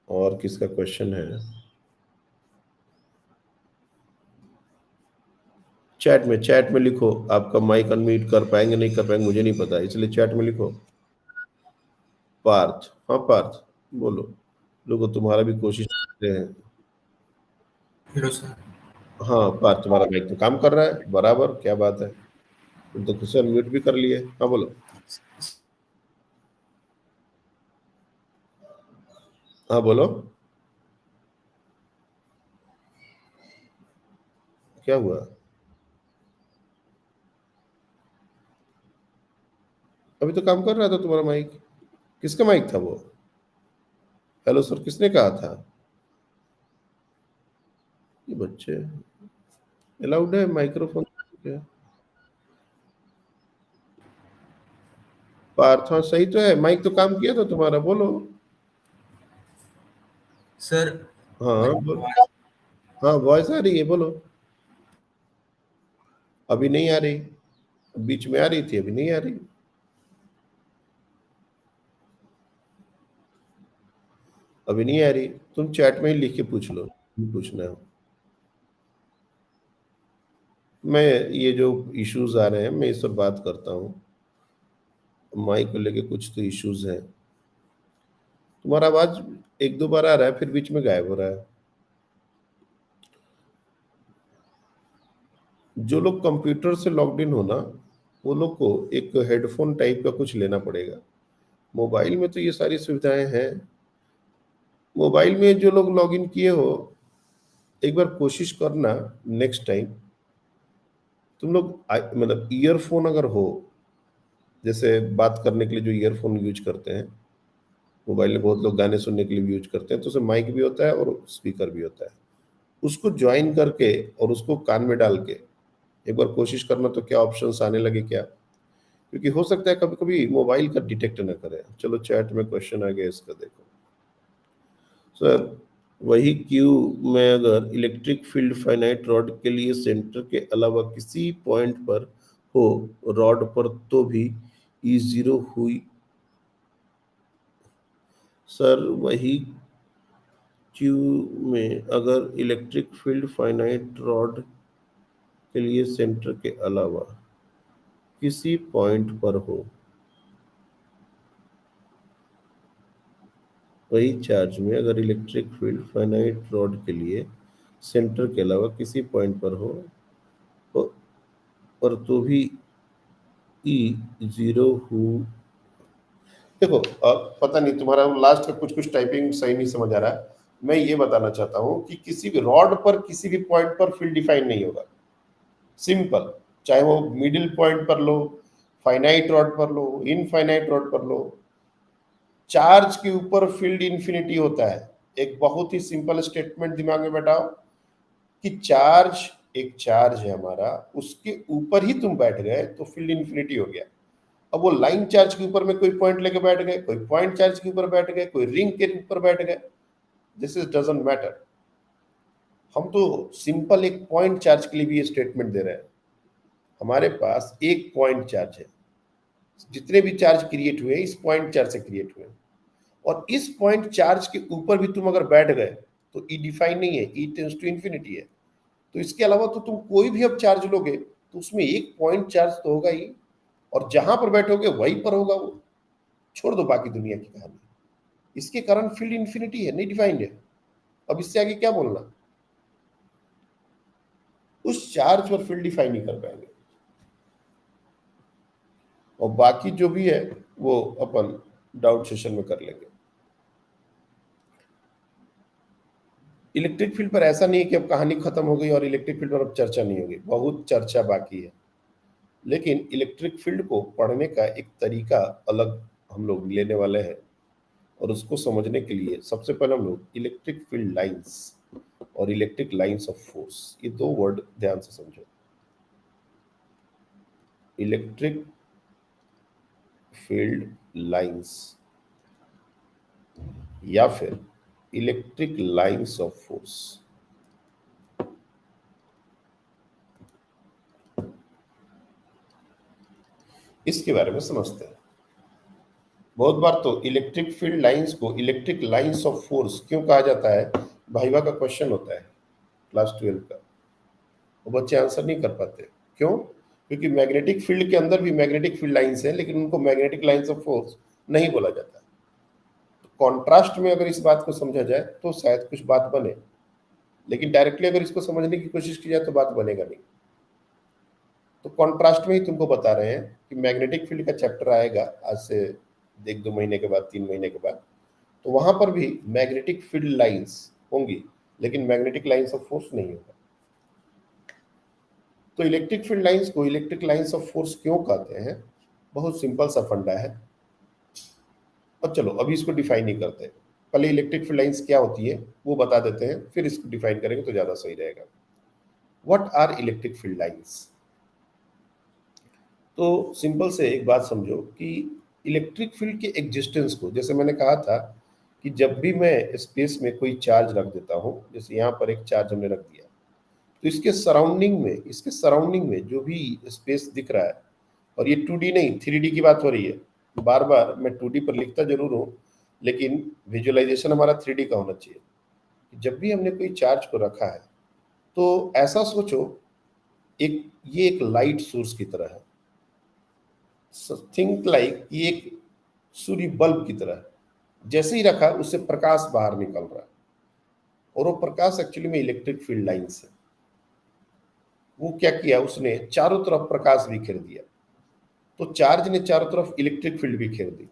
और किसका क्वेश्चन है? चैट में लिखो, आपका माइक अनम्यूट कर पाएंगे नहीं कर पाएंगे मुझे नहीं पता, इसलिए चैट में लिखो। पार्थ, हाँ पार्थ बोलो, लोगों तुम्हारा भी कोशिश करते हैं। Hello sir. हाँ पार्थ, तुम्हारा माइक तो काम कर रहा है बराबर, क्या बात है, तुम तो खुद से अनम्यूट भी कर लिए। हाँ बोलो। हाँ बोलो, क्या हुआ? अभी तो काम कर रहा था तुम्हारा माइक। किसका माइक था वो? हेलो सर किसने कहा था? ये बच्चे अलाउड है माइक्रोफोन? पार्थ हाँ सही तो है, माइक तो काम किया था तुम्हारा, बोलो। सर हाँ बोलो। हाँ वॉइस आ रही है, बोलो। अभी नहीं आ रही, बीच में आ रही थी, अभी नहीं आ रही। अभी नहीं आ रही, तुम चैट में ही लिख के पूछ लो, पूछना है। मैं ये जो इश्यूज आ रहे हैं मैं इस पर बात करता हूँ। माइक को लेके कुछ तो इश्यूज हैं। तुम्हारा आवाज एक दो बार आ रहा है फिर बीच में गायब हो रहा है। जो लोग कंप्यूटर से लॉग्ड इन हो ना, वो लोग को एक हेडफोन टाइप का कुछ लेना पड़ेगा। मोबाइल में तो ये सारी सुविधाएं हैं। मोबाइल में जो लोग लॉग इन किए हो, एक बार कोशिश करना नेक्स्ट टाइम, तुम लोग मतलब ईयरफोन अगर हो, जैसे बात करने के लिए जो ईयरफोन यूज करते हैं, मोबाइल में बहुत लोग गाने सुनने के लिए भी यूज करते हैं, तो उसमें माइक भी होता है और स्पीकर भी होता है। उसको ज्वाइन करके और उसको कान में डाल के एक बार कोशिश करना, तो क्या ऑप्शंस आने लगे क्या, क्योंकि हो सकता है कभी कभी मोबाइल का डिटेक्ट न करे। चलो चैट में क्वेश्चन आ गया इसका, देखो सर। वही क्यू में अगर इलेक्ट्रिक फील्ड फाइनाइट रॉड के लिए सेंटर के अलावा किसी पॉइंट पर हो रॉड पर, तो भी ई जीरो हुई। सर वही क्यू में अगर इलेक्ट्रिक फील्ड फाइनाइट रॉड के लिए सेंटर के अलावा किसी पॉइंट पर हो, वही चार्ज में अगर इलेक्ट्रिक फील्ड फाइनाइट रॉड के लिए सेंटर के अलावा किसी पॉइंट पर हो, और तो भी ई जीरो हु। देखो अब पता नहीं तुम्हारा लास्ट का कुछ कुछ टाइपिंग सही नहीं समझ आ रहा है। मैं ये बताना चाहता हूं कि किसी भी रॉड पर किसी भी पॉइंट पर फील्ड डिफाइन नहीं होगा। सिंपल, चाहे वो मिडिल पॉइंट पर लो, फाइनाइट रॉड पर लो, इनफाइनाइट रॉड पर लो, चार्ज के ऊपर फील्ड इन्फिनिटी होता है। एक बहुत ही सिंपल स्टेटमेंट दिमाग में बैठाओ कि चार्ज, एक चार्ज है हमारा, उसके ऊपर ही तुम बैठ गए तो फील्ड इन्फिनिटी हो गया। अब वो लाइन चार्ज के ऊपर में कोई पॉइंट लेके बैठ गए, कोई पॉइंट चार्ज के ऊपर बैठ गए, कोई रिंग के ऊपर बैठ गए, दिस इज डजंट मैटर। हम तो सिंपल एक पॉइंट चार्ज के लिए भी ये स्टेटमेंट दे रहे हैं। हमारे पास एक पॉइंट चार्ज है, जितने भी चार्ज क्रिएट हुए इस पॉइंट चार्ज से क्रिएट हुए, और इस पॉइंट चार्ज के ऊपर भी तुम अगर बैठ गए तो ई डिफाइन नहीं है, ई टेंड्स टू इन्फिनिटी है। तो इसके अलावा तो तुम कोई भी अब चार्ज लोगे तो उसमें एक पॉइंट चार्ज तो होगा ही, और जहां पर बैठोगे वहीं पर होगा वो। छोड़ दो बाकी दुनिया की कहानी, इसके कारण फील्ड इन्फिनिटी है, नहीं डिफाइंड है। अब इससे आगे क्या बोलना, उस चार्ज पर फील्ड डिफाइन नहीं कर पाएंगे। और बाकी जो भी है वो अपन डाउट सेशन में कर लेंगे। इलेक्ट्रिक फील्ड पर ऐसा नहीं है कि अब कहानी खत्म हो गई और इलेक्ट्रिक फील्ड पर अब चर्चा नहीं होगी, बहुत चर्चा बाकी है। लेकिन इलेक्ट्रिक फील्ड को पढ़ने का एक तरीका अलग हम लोग लेने वाले हैं, और उसको समझने के लिए सबसे पहले हम लोग इलेक्ट्रिक फील्ड लाइंस और इलेक्ट्रिक लाइंस ऑफ फोर्स, ये दो वर्ड ध्यान से समझो। इलेक्ट्रिक फील्ड लाइंस या फिर इलेक्ट्रिक लाइंस ऑफ फोर्स, इसके बारे में समझते हैं। बहुत बार तो इलेक्ट्रिक फील्ड लाइंस को इलेक्ट्रिक लाइंस ऑफ फोर्स क्यों कहा जाता है, भाईवा का क्वेश्चन होता है क्लास 12 का। वो बच्चे आंसर नहीं कर पाते। क्यों? क्योंकि मैग्नेटिक फील्ड के अंदर भी मैग्नेटिक फील्ड लाइंस है, लेकिन उनको मैग्नेटिक लाइंस ऑफ फोर्स नहीं बोला जाता। तो कॉन्ट्रास्ट में अगर इस बात को समझा जाए तो शायद कुछ बात बने, लेकिन डायरेक्टली अगर इसको समझने की कोशिश की जाए तो बात बनेगा नहीं। तो कॉन्ट्रास्ट में ही तुमको बता रहे हैं कि मैग्नेटिक फील्ड का चैप्टर आएगा आज से 1-2 महीने के बाद, 3 महीने के बाद, तो वहां पर भी मैग्नेटिक फील्ड लाइंस होंगी, लेकिन मैग्नेटिक लाइंस ऑफ फोर्स नहीं होगा। तो इलेक्ट्रिक फील्ड लाइंस को इलेक्ट्रिक लाइंस ऑफ फोर्स क्यों कहते हैं? बहुत सिंपल सा फंडा है। और चलो अभी इसको डिफाइन नहीं करते, पहले इलेक्ट्रिक फील्ड लाइंस क्या होती है वो बता देते हैं, फिर इसको डिफाइन करेंगे तो ज्यादा सही रहेगा। What are electric field lines? तो सिंपल से एक बात समझो कि इलेक्ट्रिक फील्ड के एग्जिस्टेंस को, जैसे मैंने कहा था कि जब भी मैं स्पेस में कोई चार्ज रख देता हूँ, जैसे यहाँ पर एक चार्ज हमने रख दिया, तो इसके सराउंडिंग में जो भी स्पेस दिख रहा है, और ये 2D नहीं 3D की बात हो रही है, बार बार मैं 2D पर लिखता जरूर हूँ, लेकिन विजुअलाइजेशन हमारा 3D का होना चाहिए। जब भी हमने कोई चार्ज को रखा है तो ऐसा सोचो, ये एक लाइट सोर्स की तरह है। थिंक लाइक ये एक सूर्य बल्ब की तरह है। जैसे ही रखा उससे प्रकाश बाहर निकल रहा है, और वो प्रकाश एक्चुअली में इलेक्ट्रिक फील्ड लाइंस है। वो क्या किया, उसने चारों तरफ प्रकाश बिखेर दिया, तो चार्ज ने चारों तरफ इलेक्ट्रिक फील्ड बिखेर दी।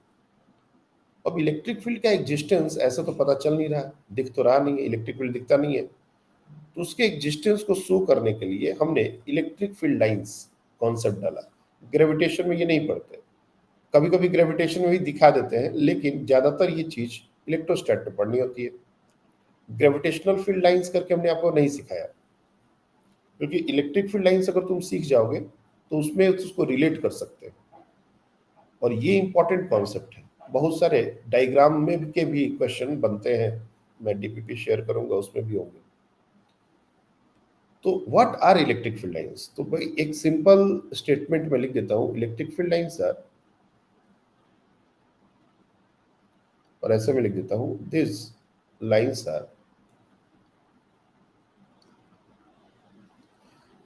अब इलेक्ट्रिक फील्ड का एग्जिस्टेंस ऐसा तो पता चल नहीं रहा, दिख तो रहा नहीं है, इलेक्ट्रिक फील्ड दिखता नहीं है, तो उसके एग्जिस्टेंस को शो करने के लिए हमने इलेक्ट्रिक फील्ड लाइंस कॉन्सेप्ट डाला। ग्रेविटेशन में ये नहीं पढ़ते, कभी कभी ग्रेविटेशन में भी दिखा देते हैं, लेकिन ज्यादातर ये चीज इलेक्ट्रोस्टैट में पढ़नी होती है। ग्रेविटेशनल फील्ड लाइंस करके हमने आपको नहीं सिखाया, क्योंकि इलेक्ट्रिक फील्ड लाइंस अगर तुम सीख जाओगे तो उसमें उसको रिलेट कर सकते हैं, और ये इंपॉर्टेंट कॉन्सेप्ट है। बहुत सारे डायग्राम में के भी क्वेश्चन बनते हैं, मैं डीपीपी शेयर करूंगा, उसमें भी होंगे। तो what are electric field lines? तो भाई एक सिंपल स्टेटमेंट में लिख देता हूं, इलेक्ट्रिक फील्ड लाइंस आर, और ऐसे में लिख देता हूं, this lines are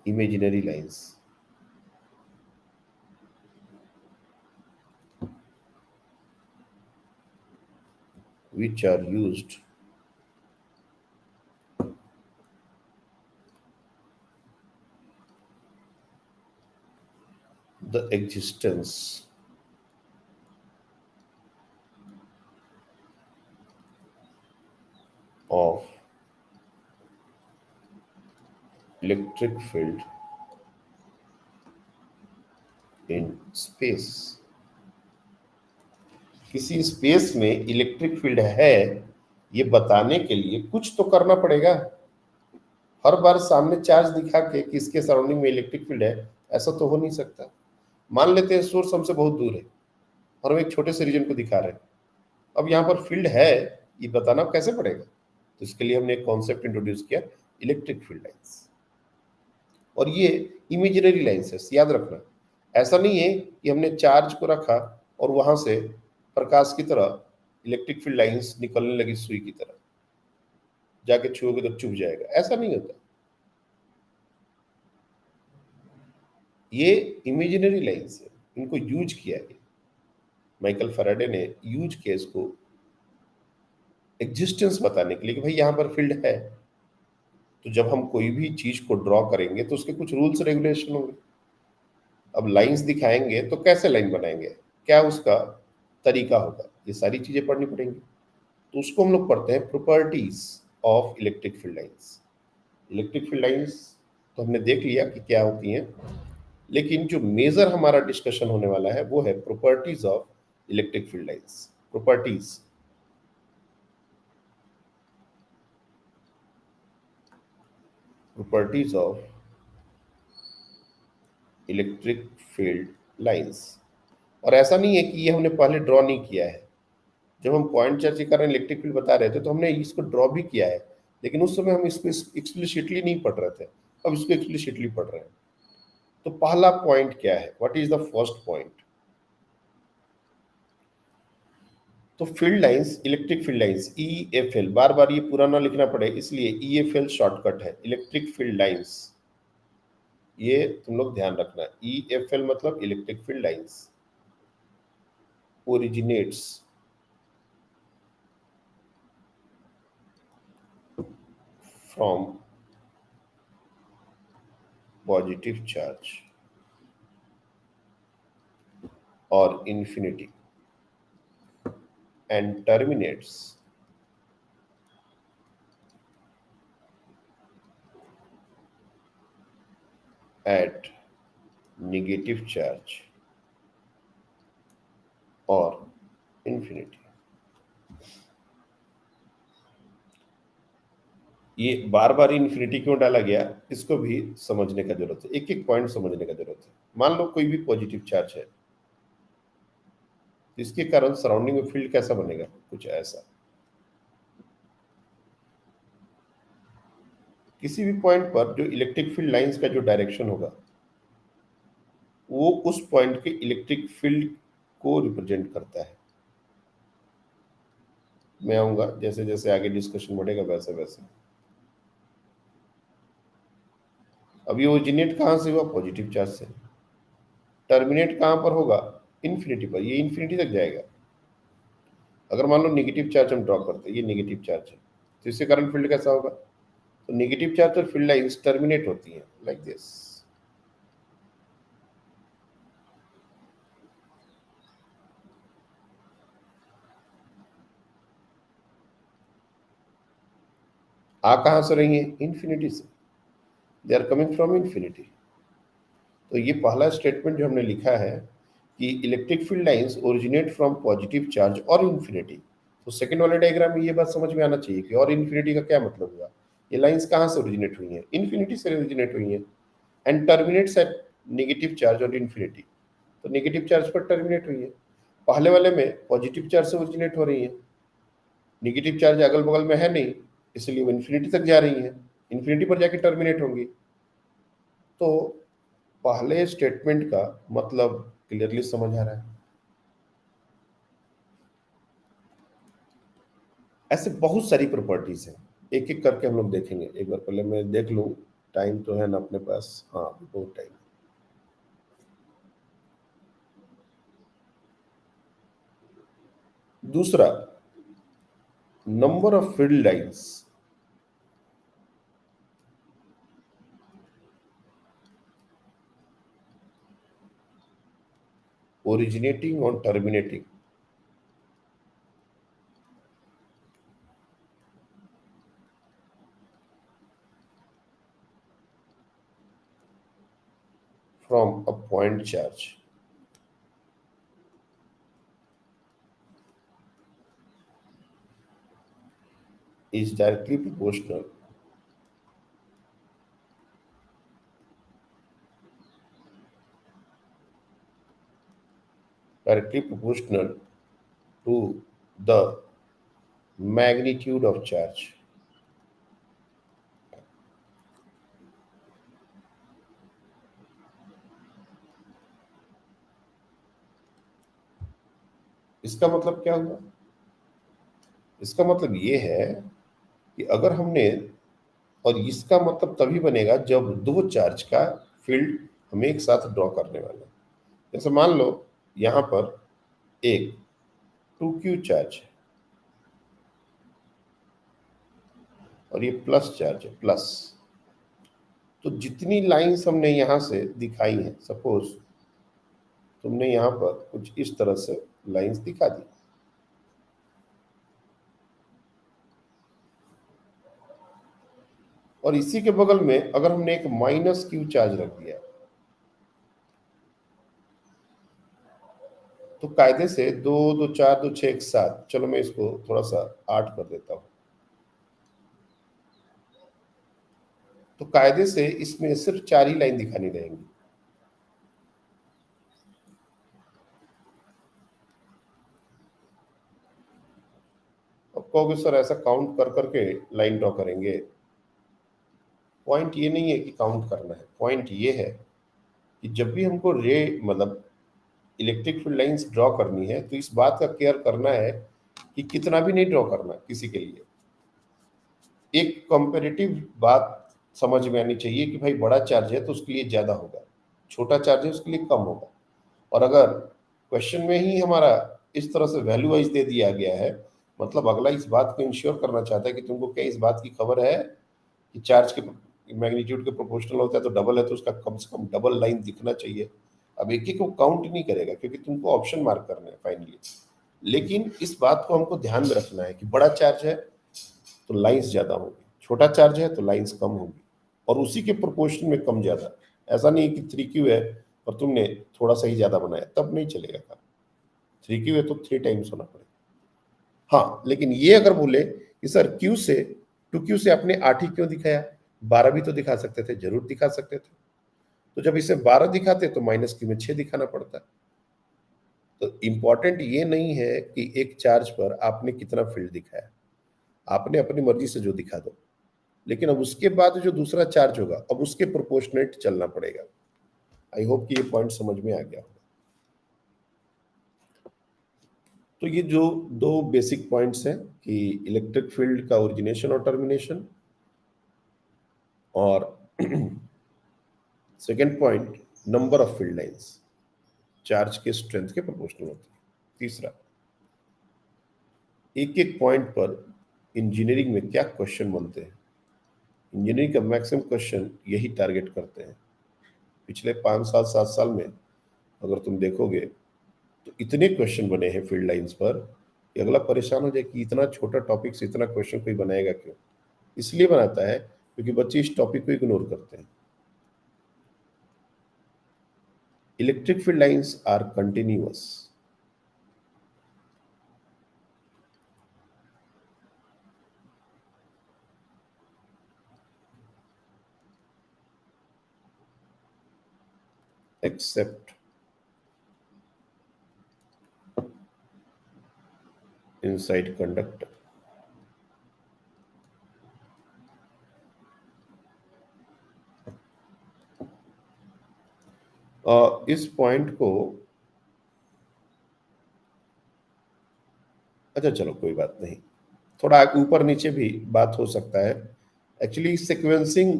imaginary lines which are used the existence of electric field in space। किसी स्पेस में इलेक्ट्रिक फील्ड है ये बताने के लिए कुछ तो करना पड़ेगा। हर बार सामने चार्ज दिखा के कि इसके सराउंडिंग में इलेक्ट्रिक फील्ड है, ऐसा तो हो नहीं सकता। मान लेते हैं सोर्स हमसे बहुत दूर है और हम एक छोटे से रीजन को दिखा रहे हैं, अब यहाँ पर फील्ड है ये बताना कैसे पड़ेगा? तो इसके लिए हमने एक कॉन्सेप्ट इंट्रोड्यूस किया, इलेक्ट्रिक फील्ड लाइंस। और ये इमेजिनरी लाइंस है, याद रखना। ऐसा नहीं है कि हमने चार्ज को रखा और वहां से प्रकाश की तरह इलेक्ट्रिक फील्ड लाइंस निकलने लगी सुई की तरह, जाके छुओगे तो चुभ जाएगा, ऐसा नहीं होता। ये इमेजिनरी लाइंस है, इनको यूज किया गया, माइकल फैराडे ने यूज किया इसको एग्जिस्टेंस बताने के लिए कि भाई यहाँ पर फील्ड है। तो जब हम कोई भी चीज को ड्रॉ करेंगे तो उसके कुछ रूल्स रेगुलेशन होंगे। अब लाइंस दिखाएंगे तो कैसे लाइन बनाएंगे, क्या उसका तरीका होगा, ये सारी चीजें पढ़नी पड़ेंगी। तो उसको हम लोग पढ़ते हैं properties of electric field lines. Electric field lines तो हमने देख लिया कि क्या होती हैं, लेकिन जो मेजर हमारा डिस्कशन होने वाला है वो है properties of electric field lines. Properties of electric field lines. और ऐसा नहीं है कि ये हमने पहले ड्रॉ नहीं किया है, जब हम पॉइंट चर्चा कर रहे हैं इलेक्ट्रिक फील्ड बता रहे थे तो हमने इसको ड्रॉ भी किया है, लेकिन उस समय हम इसको एक्सप्लिसिटली नहीं पढ़ रहे थे, अब इसको एक्सप्लिसिटली पढ़ रहे हैं। तो पहला पॉइंट क्या है, what is the first point? तो field lines, electric field lines EFL, बार बार ये पूरा ना लिखना पड़े इसलिए EFL शॉर्टकट है, इलेक्ट्रिक फील्ड लाइंस ये तुम लोग ध्यान रखना, EFL मतलब electric field lines originates from positive charge और infinity and terminates at negative charge or infinity। ये बार बार इन्फिनिटी क्यों डाला गया, इसको भी समझने का जरूरत है, एक एक पॉइंट समझने का जरूरत है। मान लो कोई भी पॉजिटिव चार्ज है, इसके कारण सराउंडिंग में फील्ड कैसा बनेगा, कुछ ऐसा। किसी भी पॉइंट पर जो इलेक्ट्रिक फील्ड लाइंस का जो डायरेक्शन होगा वो उस पॉइंट के इलेक्ट्रिक फील्ड को रिप्रेजेंट करता है। मैं आऊंगा जैसे जैसे आगे डिस्कशन बढ़ेगा वैसे वैसे। अब ये ओरिजिनेट कहां से हुआ, पॉजिटिव चार्ज से। टर्मिनेट कहां पर होगा, इन्फिनिटी पर, ये इन्फिनिटी तक जाएगा। अगर मान लो नेगेटिव चार्ज हम ड्रॉ करते हैं, ये नेगेटिव चार्ज है, तो इससे करंट फील्ड कैसा होगा, तो नेगेटिव चार्ज पर फील्ड लाइंस टर्मिनेट होती हैं लाइक दिस। आ कहां से रही है, इन्फिनिटी से, they are coming from infinity. तो ये पहला स्टेटमेंट जो हमने लिखा है कि electric field lines originate from positive charge और इन्फिनिटी। तो सेकंड वाले डायग्राम में ये बात समझ में आना चाहिए कि और इन्फिनिटी का क्या मतलब हुआ। ये लाइंस कहां से ओरिजिनेट हुई हैं, इन्फिनिटी से ओरिजिनेट हुई हैं and terminates at negative charge और इन्फिनिटी। तो नेगेटिव चार्ज पर टर्मिनेट हुई है। पहले वाले में पॉजिटिव चार्ज से ओरिजिनेट हो रही है, नेगेटिव चार्ज अगल बगल में है नहीं, इसलिए वो इन्फिनिटी तक जा रही है, इन्फिनिटी पर जाके टर्मिनेट होंगी। तो पहले स्टेटमेंट का मतलब क्लियरली समझ आ रहा है। ऐसे बहुत सारी प्रॉपर्टीज हैं, एक एक करके हम लोग देखेंगे। एक बार पहले मैं देख लूं, टाइम तो है ना अपने पास, हाँ बहुत टाइम। दूसरा, number of field lines originating or terminating from a point charge is directly proportional to the magnitude of charge। इसका मतलब क्या हुआ, इसका मतलब ये है कि अगर हमने, और इसका मतलब तभी बनेगा जब दो चार्ज का फील्ड हम एक साथ ड्रॉ करने वाले हैं। जैसे मान लो यहां पर एक 2q चार्ज है और ये प्लस चार्ज है, प्लस। तो जितनी लाइंस हमने यहां से दिखाई हैं, सपोज तुमने यहां पर कुछ इस तरह से लाइंस दिखा दी, और इसी के बगल में अगर हमने एक -q चार्ज रख दिया, तो कायदे से 2 2 4 2 6 1 7, चलो मैं इसको थोड़ा सा 8 कर देता हूं, तो कायदे से इसमें सिर्फ 4 ही लाइन दिखानी रहेंगी। अब कहोगे सर ऐसा काउंट कर करके लाइन ड्रॉ करेंगे, पॉइंट ये नहीं है कि काउंट करना है, पॉइंट ये है कि जब भी हमको रे मतलब इलेक्ट्रिक फील्ड लाइंस ड्रॉ करनी है तो इस बात का केयर करना है कि कितना भी नहीं ड्रॉ करना किसी के लिए। एक कंपैरेटिव बात समझ में आनी चाहिए कि भाई बड़ा चार्ज है तो उसके लिए ज़्यादा होगा, छोटा चार्ज है उसके लिए कम होगा। और अगर क्वेश्चन में ही हमारा इस तरह से वैल्यू वाइज दे दिया गया है, मतलब अगला इस बात को इंश्योर करना चाहता है कि तुमको क्या इस बात की खबर है कि चार्ज के मैग्नीट्यूड के प्रोपोर्शनल होता है तो डबल है, तो उसका कम से कम डबल लाइन दिखना चाहिए। अब एक एक को काउंट नहीं करेगा क्योंकि तुमको ऑप्शन मार्क करना है फाइनली, लेकिन इस बात को हमको ध्यान में रखना है कि बड़ा चार्ज है तो लाइंस ज़्यादा होंगी, छोटा चार्ज है तो लाइंस कम होंगी, और उसी के प्रोपोर्शन में कम ज़्यादा। ऐसा नहीं कि 3Q है और तुमने थोड़ा सा ही ज़्यादा बनाया, तब नहीं चलेगा काम। 3Q है तो 3 टाइम्स होना पड़ेगा। हाँ, लेकिन ये अगर बोले कि सर Q से 2Q से आपने 8 ही क्यों दिखाया, 12 भी तो दिखा सकते थे, जरूर दिखा सकते थे। तो जब इसे 12 दिखाते तो -Q में 6 दिखाना पड़ता। तो इंपॉर्टेंट ये नहीं है कि एक चार्ज पर आपने कितना फील्ड दिखाया, आपने अपनी मर्जी से जो दिखा दो, लेकिन अब उसके बाद जो दूसरा चार्ज होगा अब उसके प्रोपोर्शनेट चलना पड़ेगा। आई होप कि ये पॉइंट समझ में आ गया होगा। तो ये जो दो बेसिक पॉइंट्स हैं कि इलेक्ट्रिक फील्ड का ओरिजिनेशन और टर्मिनेशन, और second point number of field lines charge के स्ट्रेंथ के प्रोपोर्शनल होती है। तीसरा, एक एक पॉइंट पर इंजीनियरिंग में क्या क्वेश्चन बनते हैं। इंजीनियरिंग का मैक्सिमम क्वेश्चन यही टारगेट करते हैं। पिछले 5 साल 7 साल में अगर तुम देखोगे तो इतने क्वेश्चन बने हैं फील्ड लाइंस पर कि अगला परेशान हो जाए कि इतना छोटा टॉपिक से इतना क्वेश्चन कोई बनाएगा क्यों। इसलिए बनाता है क्योंकि बच्चे इस टॉपिक को इग्नोर करते हैं। Electric field lines are continuous. except inside conductor. इस पॉइंट को, अच्छा चलो कोई बात नहीं, थोड़ा ऊपर नीचे भी बात हो सकता है। एक्चुअली सिक्वेंसिंग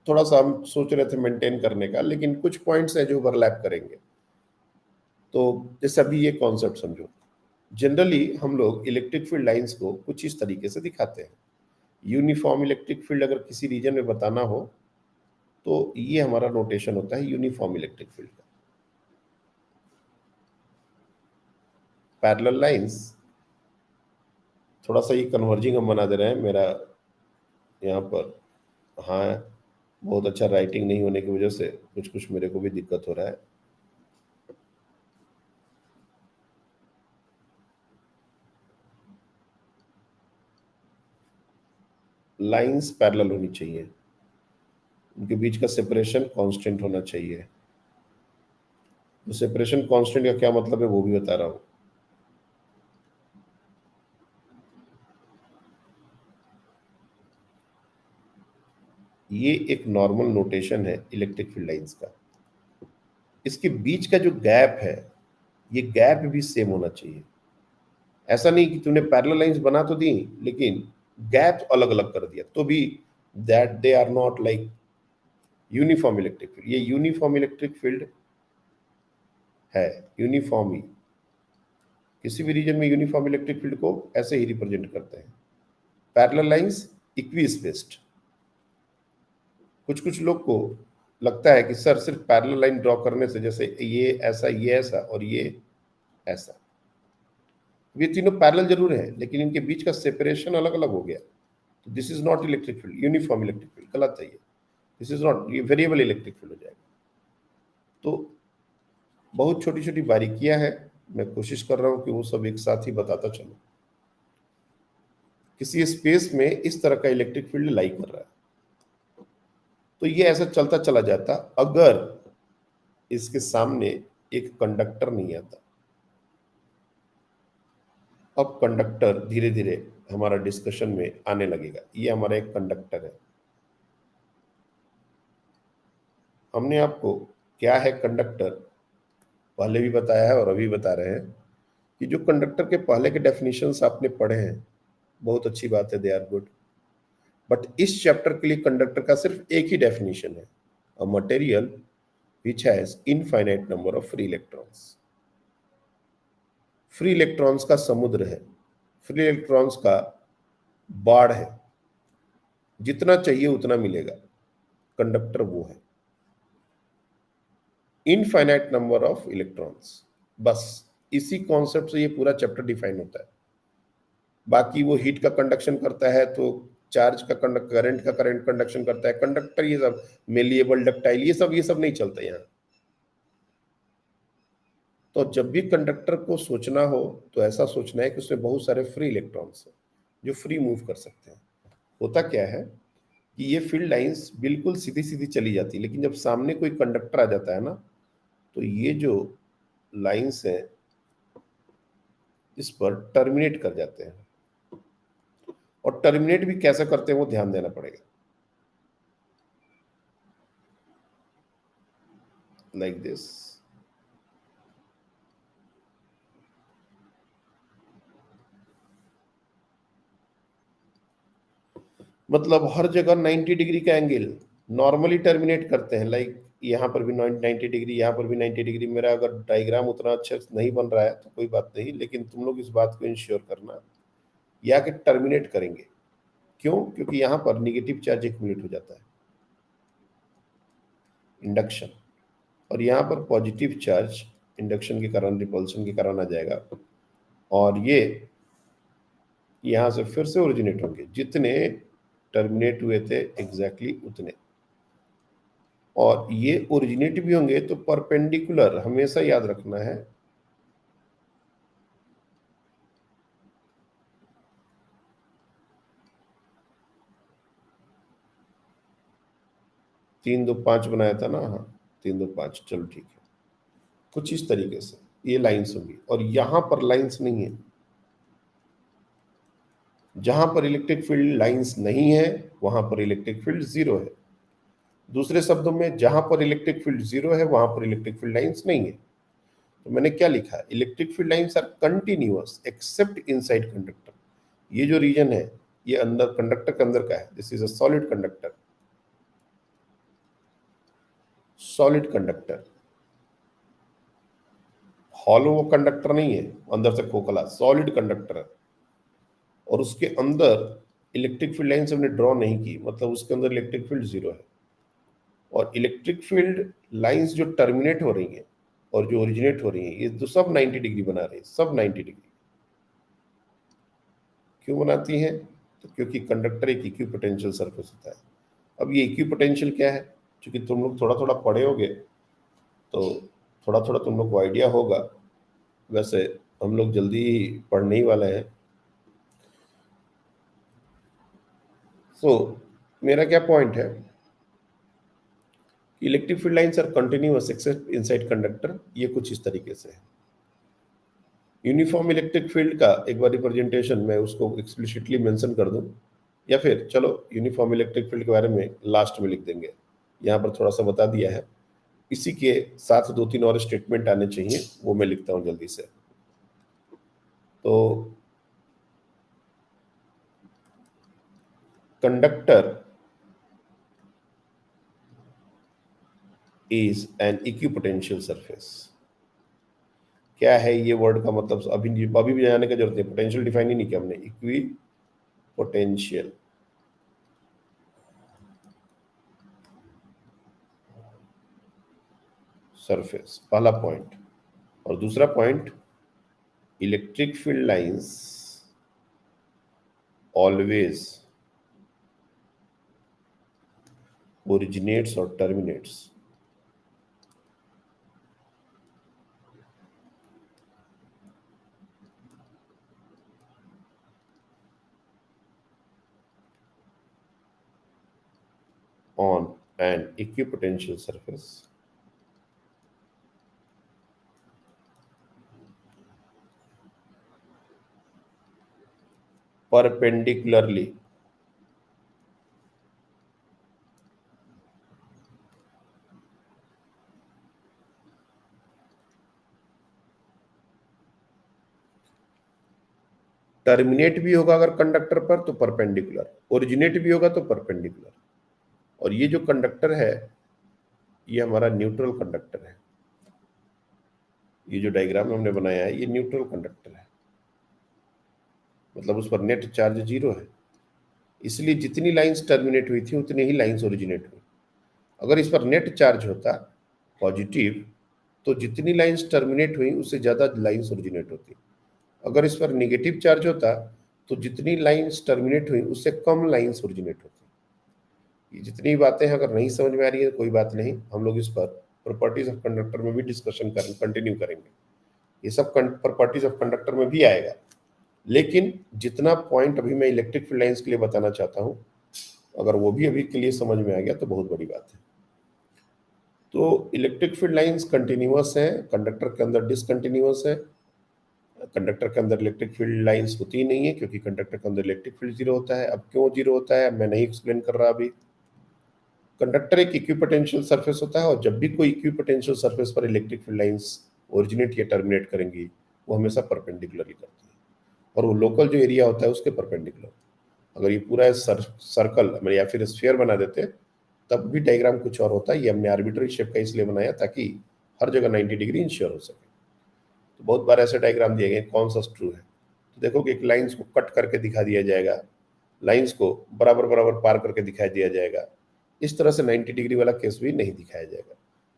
थोड़ा सा हम सोच रहे थे मेंटेन करने का, लेकिन कुछ पॉइंट्स हैं जो ओवरलैप करेंगे। तो जैसे अभी ये कॉन्सेप्ट समझो, जनरली हम लोग इलेक्ट्रिक फील्ड लाइंस को कुछ इस तरीके से दिखाते हैं। यूनिफॉर्म इलेक्ट्रिक फील्ड अगर किसी रीजन में बताना हो तो ये हमारा नोटेशन होता है यूनिफॉर्म इलेक्ट्रिक फील्ड का। पैरेलल लाइंस, थोड़ा सा ये कन्वर्जिंग हम बना दे रहे हैं मेरा यहाँ पर। हाँ, बहुत अच्छा राइटिंग नहीं होने की वजह से कुछ कुछ मेरे को भी दिक्कत हो रहा है। लाइंस पैरेलल होनी चाहिए, उनके बीच का सेपरेशन कांस्टेंट होना चाहिए। तो सेपरेशन कांस्टेंट का क्या मतलब है वो भी बता रहा हूं। ये एक नॉर्मल नोटेशन है इलेक्ट्रिक फील्ड लाइंस का। इसके बीच का जो गैप है, ये गैप भी सेम होना चाहिए। ऐसा नहीं कि तूने पैरेलल लाइंस बना तो दी लेकिन गैप अलग अलग कर दिया, तो भी that they are not like uniform electric field. ये यूनिफॉर्म इलेक्ट्रिक फील्ड है, यूनिफॉर्म ही। किसी भी रीजन में यूनिफॉर्म इलेक्ट्रिक फील्ड को ऐसे ही रिप्रेजेंट करते हैं। Parallel lines equi spaced. कुछ कुछ लोग को लगता है कि सर सिर्फ पैरेलल लाइन ड्रॉ करने से, जैसे ये ऐसा और ये ऐसा, ये तीनों पैरेलल जरूर है लेकिन इनके बीच का सेपरेशन अलग अलग हो गया, तो this is not electric field, uniform electric field. गलत है ये, दिस इज नॉट, ये वेरिएबल इलेक्ट्रिक फील्ड हो जाएगा। तो बहुत छोटी छोटी बारीकियां हैं, मैं कोशिश कर रहा हूं कि वो सब एक साथ ही बताता चलूं। किसी स्पेस में इस तरह का इलेक्ट्रिक फील्ड लाई कर रहा है, तो ये ऐसा चलता चला जाता अगर इसके सामने एक कंडक्टर नहीं आता। अब कंडक्टर धीरे धीरे हमारा डिस्कशन में आने लगेगा। ये हमारा एक कंडक्टर है। हमने आपको क्या है कंडक्टर पहले भी बताया है और अभी बता रहे हैं कि जो कंडक्टर के पहले के डेफिनेशंस आपने पढ़े हैं, बहुत अच्छी बात है, दे आर गुड। बट इस चैप्टर के लिए कंडक्टर का सिर्फ एक ही डेफिनेशन है, a material which has infinite number of free electrons. Free electrons का समुद्र है, फ्री इलेक्ट्रॉन्स का बाढ़ है, जितना चाहिए उतना मिलेगा। कंडक्टर वो है, इनफाइनाइट नंबर ऑफ इलेक्ट्रॉन्स। बस इसी कॉन्सेप्ट से ये पूरा चैप्टर डिफाइन होता है। बाकी वो हीट का कंडक्शन करता है तो चार्ज का करंट का करंट कंडक्शन करता है, कंडक्टर, ये सब मेलिएबल, डक्टाइल, ये सब नहीं चलता यहाँ। तो जब भी कंडक्टर को सोचना हो तो ऐसा सोचना है कि उसमें बहुत सारे फ्री इलेक्ट्रॉन्स हैं जो फ्री मूव कर सकते हैं। होता क्या है कि ये फील्ड लाइंस बिल्कुल सीधी सीधी चली जाती है, लेकिन जब सामने कोई कंडक्टर आ जाता है ना, तो ये जो लाइंस हैं इस पर टर्मिनेट कर जाते हैं। और टर्मिनेट भी कैसे करते हैं वो ध्यान देना पड़ेगा। लाइक दिस, मतलब हर जगह 90 डिग्री का एंगल नॉर्मली टर्मिनेट करते हैं। लाइक यहाँ पर भी 90 डिग्री, यहाँ पर भी 90 डिग्री। मेरा अगर डायग्राम उतना अच्छा नहीं बन रहा है तो कोई बात नहीं, लेकिन तुम लोग इस बात को इंश्योर करना या कि टर्मिनेट करेंगे। क्यों? क्योंकि यहाँ पर निगेटिव चार्ज एक्यूमुलेट हो जाता है, इंडक्शन, और यहाँ पर पॉजिटिव चार्ज इंडक्शन के कारण, रिपल्शन के कारण आ जाएगा, और ये यहाँ से फिर से ओरिजिनेट होंगे। जितने टर्मिनेट हुए थे एग्जैक्टली उतने, और ये ओरिजिनेट भी होंगे तो परपेंडिकुलर, हमेशा याद रखना है। तीन दो पांच बनाया था ना, हाँ 3 2 5, चलो ठीक है। कुछ इस तरीके से ये लाइंस होंगी, और यहां पर लाइंस नहीं है। जहां पर इलेक्ट्रिक फील्ड लाइंस नहीं है वहां पर इलेक्ट्रिक फील्ड जीरो है। दूसरे शब्दों में, जहां पर इलेक्ट्रिक फील्ड जीरो है वहां पर इलेक्ट्रिक फील्ड लाइंस नहीं है। तो मैंने क्या लिखा है? Electric field lines are continuous except inside conductor. ये जो रीजन है ये अंदर कंडक्टर के अंदर का है। This is a solid conductor, solid conductor. Hollow वो कंडक्टर नहीं है, अंदर से खोखला, सॉलिड कंडक्टर है। और उसके अंदर इलेक्ट्रिक फील्ड लाइंस हमने ड्रॉ नहीं की, मतलब उसके अंदर इलेक्ट्रिक फील्ड जीरो है। और इलेक्ट्रिक फील्ड लाइंस जो टर्मिनेट हो रही हैं और जो ओरिजिनेट हो रही हैं, ये तो सब 90 डिग्री बना रही है, सब 90 डिग्री। क्यों बनाती हैं? तो क्योंकि कंडक्टर एक इक्विपोटेंशियल सरफेस होता है। अब ये इक्विपोटेंशियल क्या है? क्योंकि तुम लोग थोड़ा थोड़ा पढ़े होगे तो थोड़ा थोड़ा तुम लोग को आइडिया होगा। वैसे हम लोग जल्दी ही पढ़ने ही वाले हैं। सो मेरा क्या पॉइंट है? Electric field lines are continuous except inside conductor. ये कुछ इस तरीके से है। यूनिफॉर्म इलेक्ट्रिक फील्ड का एक बार रिप्रेजेंटेशन मैं उसको एक्सप्लिसिटली मेंशन कर दूं, या फिर चलो यूनिफॉर्म इलेक्ट्रिक फील्ड के बारे में लास्ट में लिख देंगे। यहाँ पर थोड़ा सा बता दिया है, इसी के साथ 2 3 और स्टेटमेंट आने चाहिए, वो मैं लिखता हूँ जल्दी से। तो conductor is an equipotential surface. क्या है ये वर्ड का मतलब? अभी भी जाने की जरूरत नहीं, पोटेंशियल डिफाइन ही नहीं किया हमने। इक्वी पोटेंशियल सरफेस, पहला पॉइंट। और दूसरा point, electric field lines always originates or terminates on an equipotential surface perpendicularly terminate भी होगा अगर कंडक्टर पर तो परपेंडिकुलर, ओरिजिनेट भी होगा तो परपेंडिकुलर। और ये जो कंडक्टर है ये हमारा न्यूट्रल कंडक्टर है। ये जो डायग्राम हमने बनाया है ये न्यूट्रल कंडक्टर है, मतलब उस पर नेट चार्ज जीरो है। इसलिए जितनी लाइंस टर्मिनेट हुई थी उतनी ही लाइंस ओरिजिनेट हुई। अगर इस पर नेट चार्ज होता पॉजिटिव तो जितनी लाइंस टर्मिनेट हुई उससे ज़्यादा लाइंस ओरिजिनेट होती। अगर इस पर निगेटिव चार्ज होता तो जितनी लाइंस टर्मिनेट हुई उससे कम लाइंस ओरिजिनेट होती। ये जितनी बातें हैं अगर नहीं समझ में आ रही है कोई बात नहीं, हम लोग इस पर प्रॉपर्टीज ऑफ कंडक्टर में भी डिस्कशन कंटिन्यू करेंगे। ये सब प्रॉपर्टीज ऑफ कंडक्टर में भी आएगा, लेकिन जितना पॉइंट अभी मैं इलेक्ट्रिक फील्ड लाइंस के लिए बताना चाहता हूँ अगर वो भी अभी के लिए समझ में आ गया तो बहुत बड़ी बात है। तो इलेक्ट्रिक फील्ड लाइंस कंटिन्यूअस है, कंडक्टर के अंदर डिसकंटिन्यूअस है। कंडक्टर के अंदर इलेक्ट्रिक फील्ड लाइंस होती नहीं है क्योंकि कंडक्टर के अंदर इलेक्ट्रिक फील्ड जीरो होता है। अब क्यों जीरो होता है मैं नहीं एक्सप्लेन कर रहा अभी। कंडक्टर एक इक्विपोटेंशियल सरफेस होता है और जब भी कोई इक्विपोटेंशियल सरफेस पर इलेक्ट्रिक फील्ड लाइंस ओरिजिनेट या टर्मिनेट करेंगी वो हमेशा परपेंडिकुलरली करती है और वो लोकल जो एरिया होता है उसके परपेंडिकुलर। अगर ये पूरा सर्कल या फिर स्फीयर बना देते तब भी डायग्राम कुछ और होता है। ये हमने आर्बिट्ररी शेप का इसलिए बनाया ताकि हर जगह 90 डिग्री इंश्योर हो सके। तो बहुत बार ऐसे डायग्राम दिए गए कौन सा ट्रू है, तो देखो कि एक लाइंस को कट करके दिखा दिया जाएगा, लाइंस को बराबर बराबर पार करके दिखाई दिया जाएगा। इस तरह से 90 डिग्री वाला केस भी नहीं दिखाया जाएगा।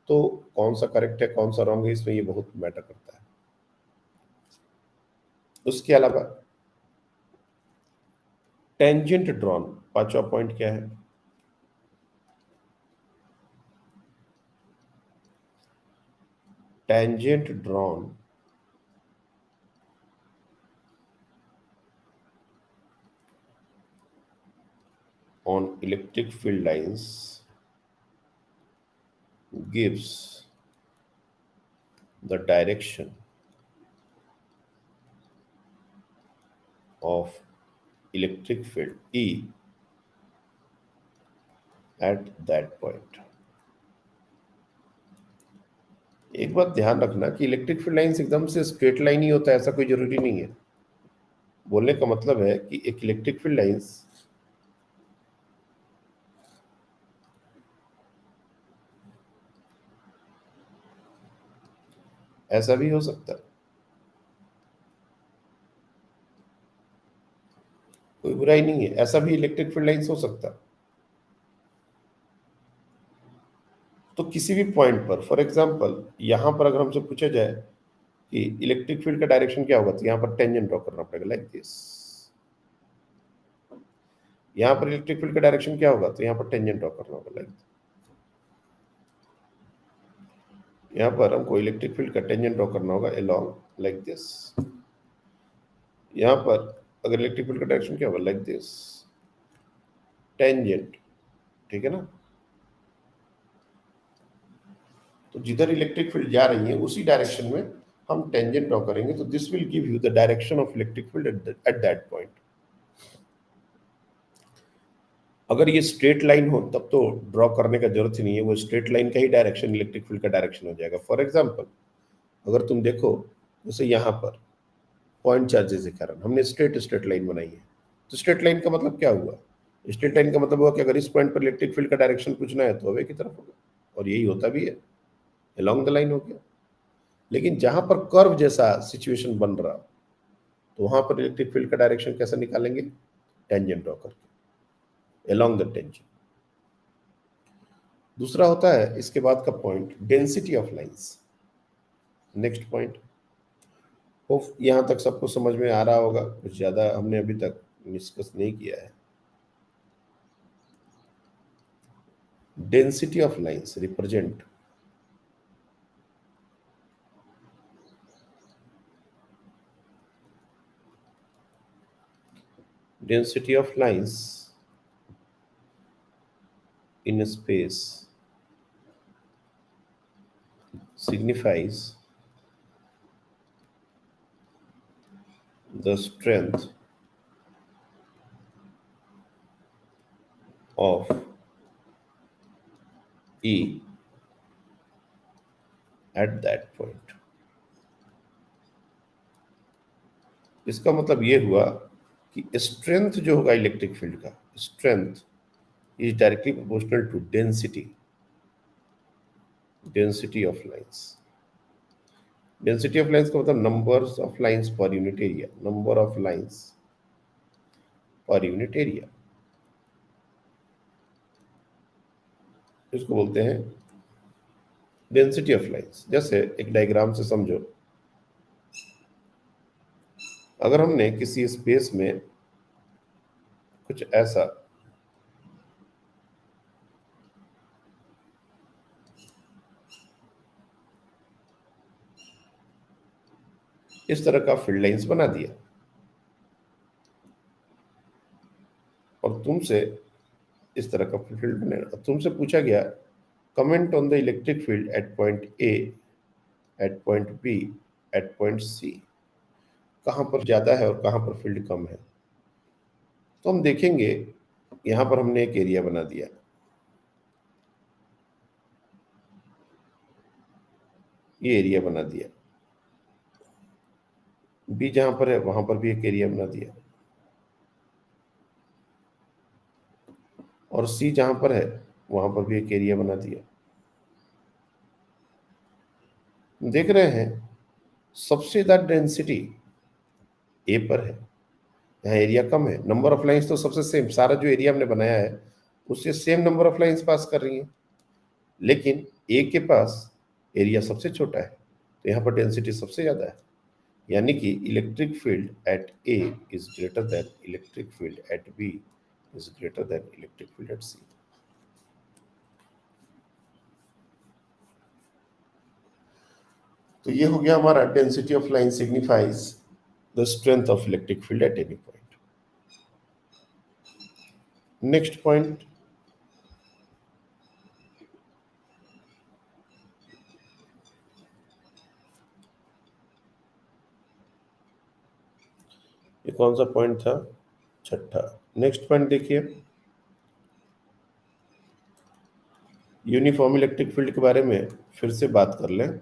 तो कौन सा करेक्ट है कौन सा रॉन्ग है इसमें ये बहुत मैटर करता है। उसके अलावा टेंजेंट ड्रॉन, पांचवा पॉइंट क्या है? Tangent drawn on electric field lines gives the direction of electric field E at that point। एक बात ध्यान रखना कि इलेक्ट्रिक फील्ड लाइंस एकदम से स्ट्रेट लाइन ही होता है ऐसा कोई जरूरी नहीं है। बोलने का मतलब है कि एक इलेक्ट्रिक फील्ड लाइंस ऐसा भी हो सकता है, कोई बुराई नहीं है, ऐसा भी इलेक्ट्रिक फील्ड लाइंस हो सकता है। तो किसी भी पॉइंट पर फॉर एग्जांपल यहां पर अगर हमसे पूछा जाए कि इलेक्ट्रिक फील्ड का डायरेक्शन क्या होगा तो यहां पर टेंजेंट ड्रॉ करना पड़ेगा लाइक दिस। यहां पर इलेक्ट्रिक फील्ड का डायरेक्शन क्या होगा तो यहां पर टेंजेंट ड्रॉ करना होगा लाइक। यहां पर हमको इलेक्ट्रिक फील्ड का टेंजेंट ड्रॉ करना होगा अलोंग लाइक दिस। यहां पर अगर इलेक्ट्रिक फील्ड का डायरेक्शन क्या होगा लाइक दिस टेंजेंट, ठीक है ना। तो जिधर इलेक्ट्रिक फील्ड जा रही है उसी डायरेक्शन में हम टेंजेंट ड्रॉ करेंगे तो this will give you the direction of electric field at that point. अगर ये स्ट्रेट लाइन हो तब तो ड्रॉ करने का जरूरत ही नहीं है, वो स्ट्रेट लाइन का ही डायरेक्शन इलेक्ट्रिक फील्ड का डायरेक्शन हो जाएगा। फॉर एग्जाम्पल अगर तुम देखो जैसे यहाँ पर पॉइंट चार्जेस के कारण हमने स्ट्रेट स्ट्रेट लाइन बनाई है, तो स्ट्रेट लाइन का मतलब क्या हुआ? स्ट्रेट लाइन का मतलब हुआ कि अगर इस पॉइंट पर इलेक्ट्रिक फील्ड का डायरेक्शन पूछना है तो अवे की तरफ होगा, और यही होता भी है, अलोंग द लाइन हो गया। लेकिन जहां पर कर्व जैसा सिचुएशन बन रहा तो वहां पर इलेक्ट्रिक फील्ड का डायरेक्शन कैसे निकालेंगे? टेंजेंट ड्रॉ करके अलोंग द टेंजेंट। दूसरा होता है इसके बाद का point density of lines. Next point, hope यहां तक सबको समझ में आ रहा होगा, कुछ ज्यादा हमने अभी तक डिस्कस नहीं किया है। Density of lines represent density of lines in a space signifies the strength of E at that point। इसका मतलब ये हुआ कि स्ट्रेंथ जो होगा इलेक्ट्रिक फील्ड का, strength is directly proportional to density, density of lines. Density of lines का मतलब numbers of lines per unit area, number of lines per unit area, इसको बोलते हैं डेंसिटी ऑफ लाइंस। जैसे एक डायग्राम से समझो, अगर हमने किसी स्पेस में कुछ ऐसा इस तरह का फील्ड लाइंस बना दिया और तुमसे इस तरह का फील्ड बनेगा, तुमसे पूछा गया comment on the electric field at point A, at point B, at point C, कहां पर ज्यादा है और कहां पर फील्ड कम है। तो हम देखेंगे यहां पर हमने एक एरिया बना दिया, ये एरिया बना दिया, बी जहां पर है वहां पर भी एक एरिया बना दिया, और सी जहां पर है वहां पर भी एक एरिया बना दिया। देख रहे हैं सबसे ज्यादा डेंसिटी ए पर है, यहाँ एरिया कम है, नंबर ऑफ लाइंस तो सबसे सेम, सारा जो एरिया हमने बनाया है उससे same number of lines pass कर रही हैं, लेकिन ए के पास एरिया सबसे छोटा है तो यहाँ पर डेंसिटी सबसे ज्यादा है, यानी कि electric field at A is greater than electric field at B is greater than electric field at C. तो ये हो गया हमारा density of line signifies the strength of electric field at any point. Next point, ये कौन सा पॉइंट था, छठा। नेक्स्ट पॉइंट देखिए, यूनिफॉर्म इलेक्ट्रिक फील्ड के बारे में फिर से बात कर लें।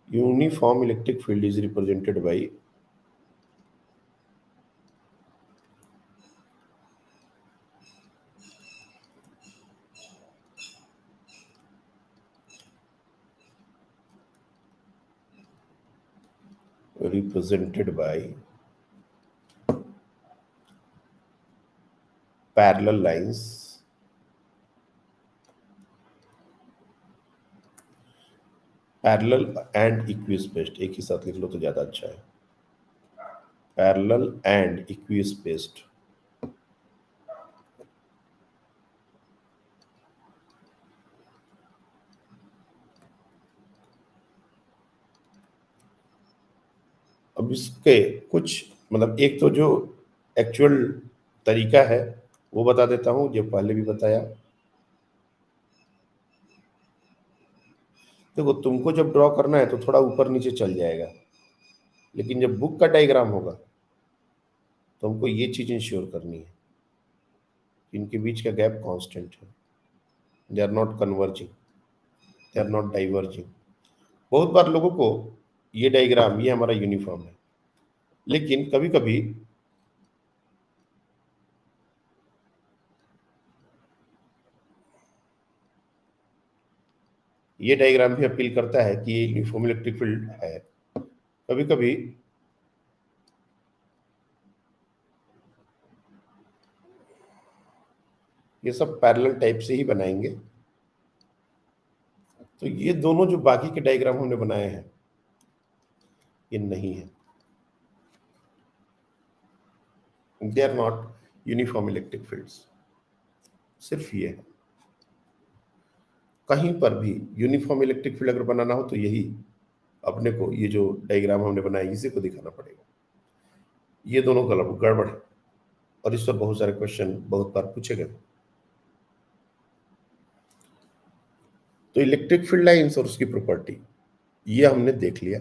Uniform electric field is represented by parallel lines parallel and इक्विस्पेस्ड, एक ही साथ लिख लो तो ज्यादा अच्छा है, पैरेलल एंड इक्विस्पेस्ड। अब इसके कुछ मतलब, एक तो जो एक्चुअल तरीका है वो बता देता हूं जो पहले भी बताया। देखो तुमको जब ड्रॉ करना है तो थोड़ा ऊपर नीचे चल जाएगा, लेकिन जब बुक का डायग्राम होगा तो हमको ये चीज इंश्योर करनी है कि इनके बीच का गैप कांस्टेंट है, they are not converging, they are not diverging. बहुत बार लोगों को ये डायग्राम, ये हमारा यूनिफॉर्म है, लेकिन कभी कभी ये डायग्राम भी अपील करता है कि ये यूनिफॉर्म इलेक्ट्रिक फील्ड है। कभी कभी ये सब पैरेलल टाइप से ही बनाएंगे। तो ये दोनों जो बाकी के डायग्राम हमने बनाए हैं ये नहीं है, they are not uniform electric fields, सिर्फ ये है। कहीं पर भी यूनिफॉर्म इलेक्ट्रिक फील्ड अगर बनाना हो तो यही अपने को, ये जो डायग्राम हमने बनाया इसी को दिखाना पड़ेगा। ये दोनों गड़बड़ है और इस पर बहुत सारे क्वेश्चन बहुत बार पूछे गए। तो इलेक्ट्रिक फील्ड लाइंस और उसकी प्रॉपर्टी ये हमने देख लिया,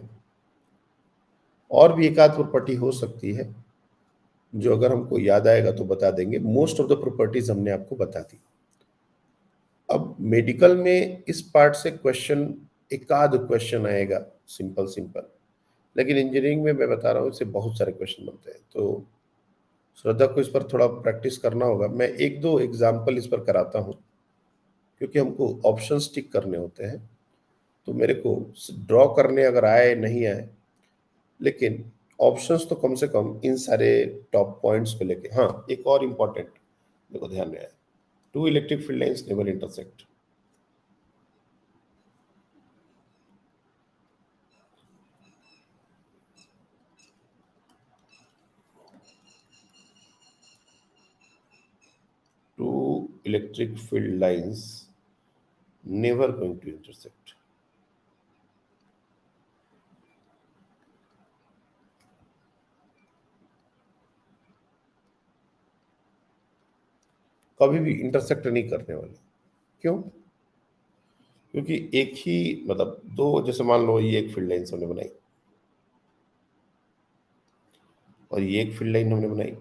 और भी एक आध प्रॉपर्टी हो सकती है जो अगर हमको याद आएगा तो बता देंगे। मोस्ट ऑफ द प्रॉपर्टीज हमने आपको बता दी। अब मेडिकल में इस पार्ट से क्वेश्चन, एक आध क्वेश्चन आएगा सिंपल सिंपल, लेकिन इंजीनियरिंग में मैं बता रहा हूँ इससे बहुत सारे क्वेश्चन बनते हैं, तो श्रद्धा को इस पर थोड़ा प्रैक्टिस करना होगा। मैं एक दो एग्जाम्पल इस पर कराता हूँ, क्योंकि हमको ऑप्शंस टिक करने होते हैं, तो मेरे को ड्रॉ करने अगर आए नहीं आए, लेकिन ऑप्शंस तो कम से कम इन सारे टॉप पॉइंट्स को लेके। हाँ, एक और इम्पॉर्टेंट देखो ध्यान में आया, two electric field lines never intersect. Two electric field lines never going to intersect. कभी भी इंटरसेक्ट नहीं करने वाले। क्यों? क्योंकि एक ही मतलब दो, जैसे मान लो ये एक फील्ड लाइन हमने बनाई और ये एक फील्ड लाइन हमने बनाई,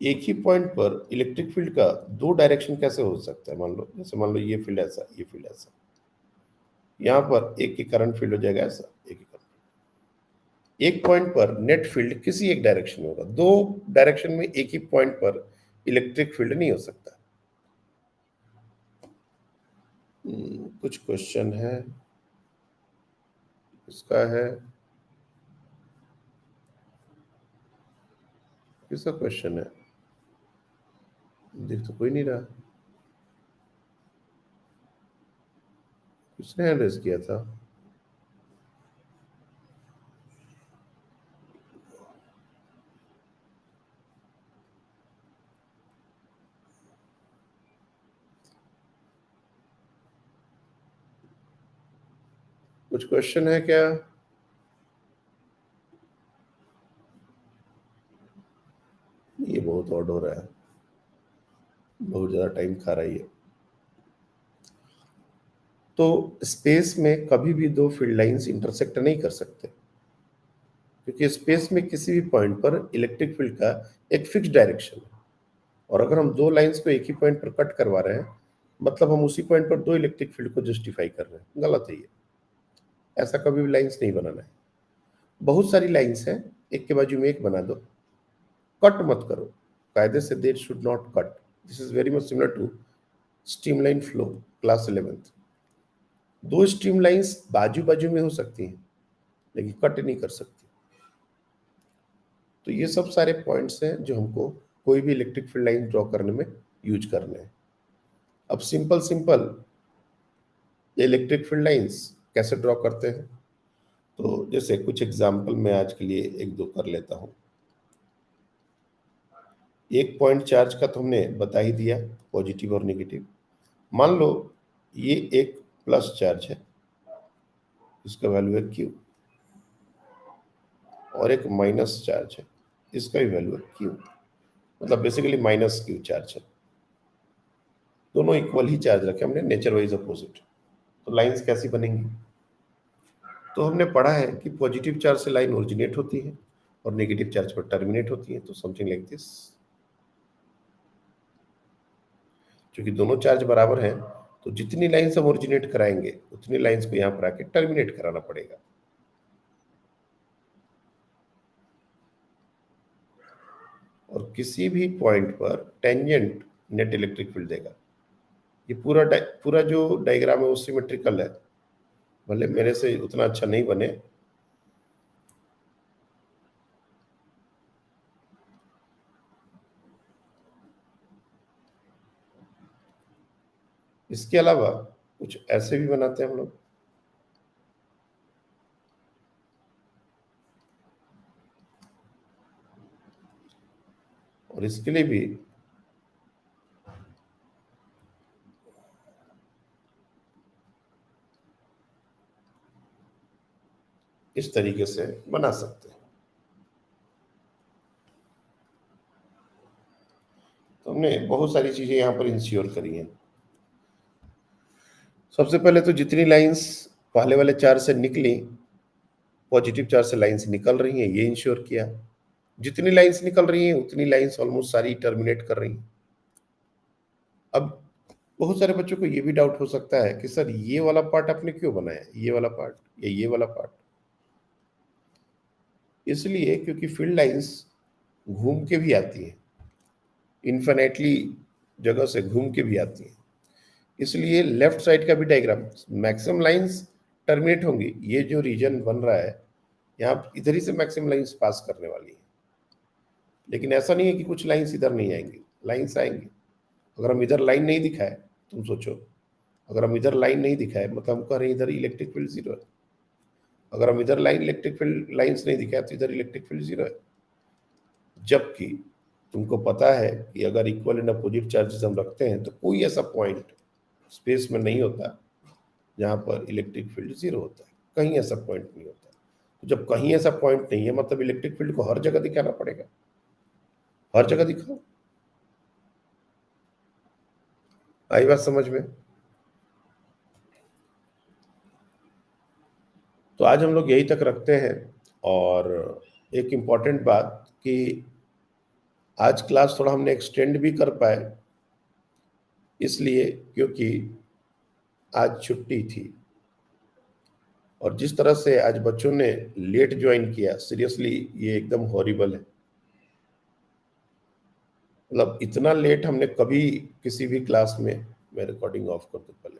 एक ही पॉइंट पर इलेक्ट्रिक फील्ड का दो डायरेक्शन कैसे हो सकता है? मान लो, जैसे मान लो ये फील्ड ऐसा, ये फील्ड ऐसा, यहां पर एक ही करंट फील्ड हो जाएगा ऐसा, एक ही करंट। एक पॉइंट पर नेट फील्ड किसी एक डायरेक्शन में होगा, दो डायरेक्शन में एक ही पॉइंट पर इलेक्ट्रिक फील्ड नहीं हो सकता। कुछ क्वेश्चन है इसका, है किसका क्वेश्चन है? देख तो कोई नहीं रहा, किसने हैंड रेज किया था? कुछ क्वेश्चन है क्या? ये बहुत ऑड हो रहा है, बहुत ज्यादा टाइम खा रही है। तो स्पेस में कभी भी दो फील्ड लाइंस इंटरसेक्ट नहीं कर सकते, क्योंकि स्पेस में किसी भी पॉइंट पर इलेक्ट्रिक फील्ड का एक फिक्स डायरेक्शन है। और अगर हम दो लाइंस को एक ही पॉइंट पर कट करवा रहे हैं, मतलब हम उसी पॉइंट पर दो इलेक्ट्रिक फील्ड को जस्टिफाई कर रहे हैं। गलत है ये, ऐसा कभी भी लाइंस नहीं बनाना है। बहुत सारी लाइंस हैं, एक के बाजू में एक बना दो, कट मत करो कायदे से। There should not cut. This is very much similar to streamline flow, class 11th। दो स्ट्रीम लाइंस बाजू बाजू में हो सकती हैं, लेकिन कट नहीं कर सकती। तो ये सब सारे पॉइंट्स हैं जो हमको कोई भी इलेक्ट्रिक फील्ड लाइन ड्रॉ करने में यूज करने हैं। अब simple simple electric field lines कैसे ड्रॉ करते हैं, तो जैसे कुछ एग्जांपल मैं आज के लिए एक दो कर लेता हूं। एक पॉइंट चार्ज का तो हमने बता ही दिया, पॉजिटिव और नेगेटिव। मान लो ये एक प्लस चार्ज है, इसका वैल्यू है क्यू, और एक माइनस चार्ज है, इसका भी वैल्यू है क्यू, मतलब बेसिकली माइनस क्यू चार्ज है। दोनों इक्वल ही चार्ज रखे हमने, नेचर वाइज अपोजिट। तो लाइंस कैसी बनेंगी? तो हमने पढ़ा है कि पॉजिटिव चार्ज से लाइन ओरिजिनेट होती है और नेगेटिव चार्ज पर टर्मिनेट होती है। तो समथिंग लाइक दिस। क्योंकि दोनों चार्ज बराबर हैं, तो जितनी लाइंस हम ओरिजिनेट कराएंगे उतनी लाइंस को यहाँ पर आके टर्मिनेट कराना पड़ेगा। और किसी भी पॉइंट पर टेंजेंट नेट इलेक्ट्रिक फील्ड देगा। ये पूरा जो डायग्राम है वो सिमेट्रिकल है, भले मेरे से उतना अच्छा नहीं बने। इसके अलावा कुछ ऐसे भी बनाते हैं हम लोग। और इसके लिए भी इस तरीके से बना सकते हैं। तो हमने बहुत सारी चीजें यहाँ पर इंश्योर करी हैं। सबसे पहले तो जितनी लाइंस पहले वाले चार्ज से निकली, पॉजिटिव चार्ज से लाइंस निकल रही हैं, ये इंश्योर किया। जितनी लाइंस निकल रही हैं उतनी लाइंस ऑलमोस्ट सारी टर्मिनेट कर रही हैं। अब बहुत सारे बच्चों को ये भी डाउट हो सकता है कि सर ये वाला पार्ट आपने क्यों बनाया, ये वाला पार्ट या ये वाला पार्ट? इसलिए क्योंकि फील्ड लाइंस घूम के भी आती हैं, इन्फिनेटली जगह से घूम के भी आती हैं, इसलिए लेफ्ट साइड का भी डायग्राम मैक्सिमम लाइंस टर्मिनेट होंगी। ये जो रीजन बन रहा है यहाँ इधर ही से मैक्सिमम लाइंस पास करने वाली है, लेकिन ऐसा नहीं है कि कुछ लाइंस इधर नहीं आएंगी, लाइंस आएंगी। अगर हम इधर लाइन नहीं दिखाए, तुम सोचो, अगर हम इधर लाइन नहीं दिखाए मतलब हम कह रहे हैं इधर इलेक्ट्रिक फील्ड जीरो है। अगर हम इधर लाइन इलेक्ट्रिक फील्ड लाइंस नहीं दिखाए तो इधर इलेक्ट्रिक फील्ड जीरो है। जबकि तुमको पता है कि अगर इक्वल एंड अपोजिट चार्जेस हम रखते हैं तो कोई ऐसा पॉइंट स्पेस में नहीं होता जहाँ पर इलेक्ट्रिक फील्ड जीरो होता है, कहीं ऐसा पॉइंट नहीं होता। तो जब कहीं ऐसा पॉइंट नहीं है मतलब इलेक्ट्रिक फील्ड को हर जगह दिखाना पड़ेगा, हर जगह दिखाओ। आई बात समझ में? तो आज हम लोग यही तक रखते हैं। और एक इम्पॉर्टेंट बात कि आज क्लास थोड़ा हमने एक्सटेंड भी कर पाए, इसलिए क्योंकि आज छुट्टी थी। और जिस तरह से आज बच्चों ने लेट ज्वाइन किया, सीरियसली ये एकदम हॉरिबल है। मतलब इतना लेट हमने कभी किसी भी क्लास में, मैं रिकॉर्डिंग ऑफ कर दूं पहले।